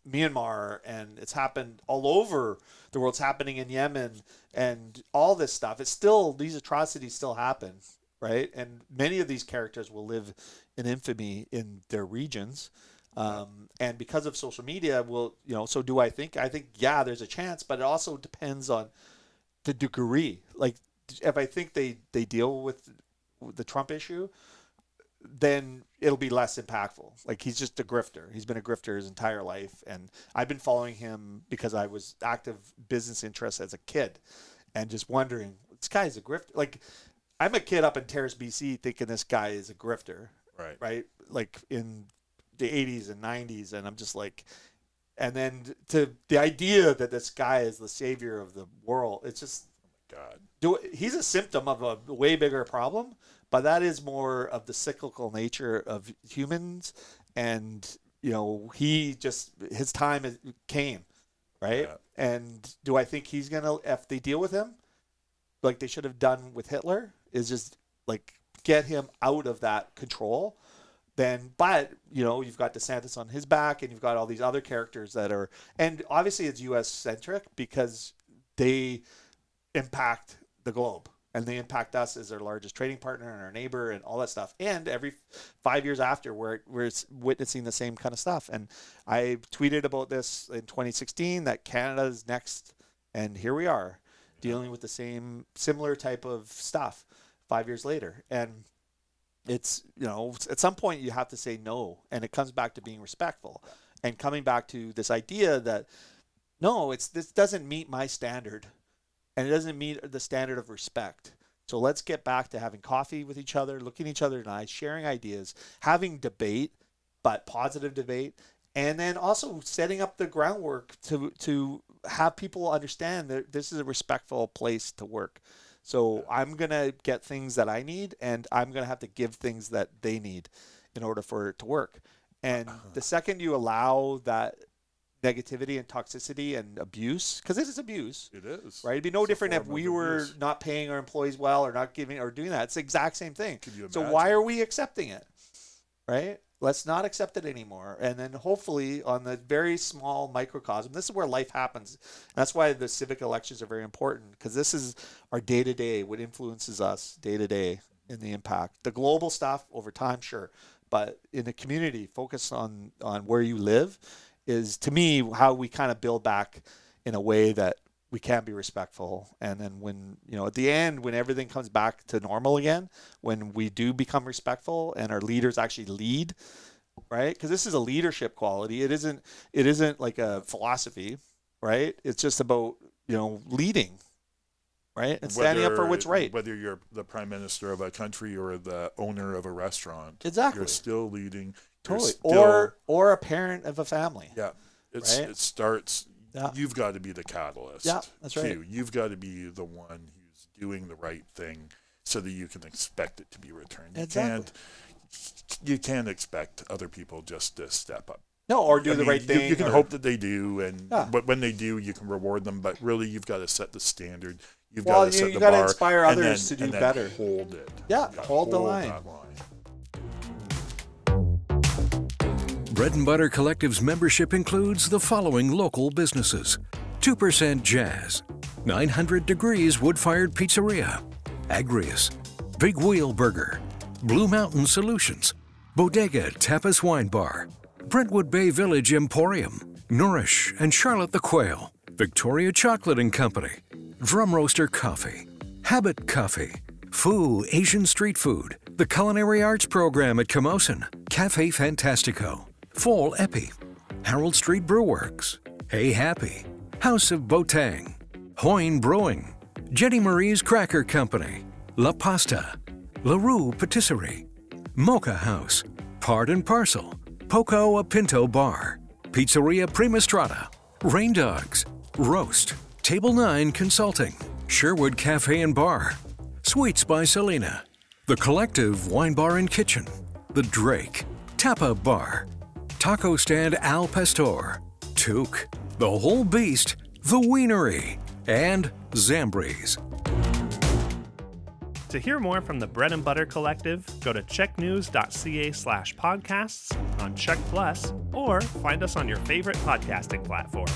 Myanmar, and it's happened all over the world. It's happening in Yemen and all this stuff. These atrocities still happen, right? And many of these characters will live in infamy in their regions. And because of social media, so do I think, yeah, there's a chance, but it also depends on the degree. Like, if I think they deal with the Trump issue, then it'll be less impactful. Like, he's just a grifter. He's been a grifter his entire life. And I've been following him because I was active business interest as a kid and just wondering, this guy is a grifter. Like, I'm a kid up in Terrace, BC, thinking this guy is a grifter. Right. Like in the 80s and 90s. And I'm just like, and then to the idea that this guy is the savior of the world, it's just, he's a symptom of a way bigger problem, but that is more of the cyclical nature of humans. And, his time came, right? Yeah. And do I think he's going to, if they deal with him, like they should have done with Hitler, is just like get him out of that control then, but you've got DeSantis on his back, and you've got all these other characters that are, and obviously it's U.S. centric because they impact the globe. And they impact us as our largest trading partner and our neighbor and all that stuff. And every 5 years after, we're witnessing the same kind of stuff. And I tweeted about this in 2016 that Canada is next. And here we are dealing with the similar type of stuff 5 years later. And it's, at some point you have to say no. And it comes back to being respectful and coming back to this idea that, no, this doesn't meet my standard. And it doesn't meet the standard of respect. So let's get back to having coffee with each other, looking each other in the eyes, sharing ideas, having debate, but positive debate, and then also setting up the groundwork to have people understand that this is a respectful place to work. So I'm going to get things that I need, and I'm going to have to give things that they need in order for it to work. And the second you allow that negativity and toxicity and abuse, because it is abuse. It is. Right? It'd be no different if we were not paying our employees well or not giving or doing that. It's the exact same thing. So why are we accepting it? Right? Let's not accept it anymore. And then hopefully on the very small microcosm, this is where life happens. And that's why the civic elections are very important, because this is our day-to-day, what influences us day-to-day in the impact. The global stuff over time, sure. But in the community, focus on where you live is, to me, how we kind of build back in a way that we can be respectful. And then when, at the end, when everything comes back to normal again, when we do become respectful and our leaders actually lead, right? Because this is a leadership quality. It isn't like a philosophy, right? It's just about, leading, right? And standing up for what's right. Whether you're the prime minister of a country or the owner of a restaurant. Exactly. You're still leading. Totally. Or a parent of a family. Yeah. Right? It starts, you've got to be the catalyst. Yeah, that's right. You've got to be the one who's doing the right thing so that you can expect it to be returned. Exactly. You can't expect other people just to step up. No, or do the right thing. You can hope that they do, but when they do, you can reward them. But really, you've got to set the standard. You've got to set the bar. You've got to inspire others to do better. Hold it. Yeah, hold the line. Bread and Butter Collective's membership includes the following local businesses: 2% Jazz, 900 Degrees Wood-Fired Pizzeria, Agrius, Big Wheel Burger, Blue Mountain Solutions, Bodega Tapas Wine Bar, Brentwood Bay Village Emporium, Nourish and Charlotte the Quail, Victoria Chocolate and Company, Drum Roaster Coffee, Habit Coffee, Foo Asian Street Food, the Culinary Arts Program at Camosun, Cafe Fantastico, Fall Epi, Harold Street Brewworks, Hey Happy, House of Botang, Hoyne Brewing, Jenny Marie's Cracker Company, La Pasta, La Rue Patisserie, Mocha House, Part and Parcel, Poco a Pinto Bar, Pizzeria Prima Strada, Rain Dogs, Roast, Table 9 Consulting, Sherwood Cafe and Bar, Sweets by Selena, The Collective Wine Bar and Kitchen, The Drake, Tapa Bar, Taco Stand Al Pastor, Toque, The Whole Beast, The Wienery, and Zambries. To hear more from the Bread and Butter Collective, go to checknews.ca/podcasts on Check Plus, or find us on your favorite podcasting platform.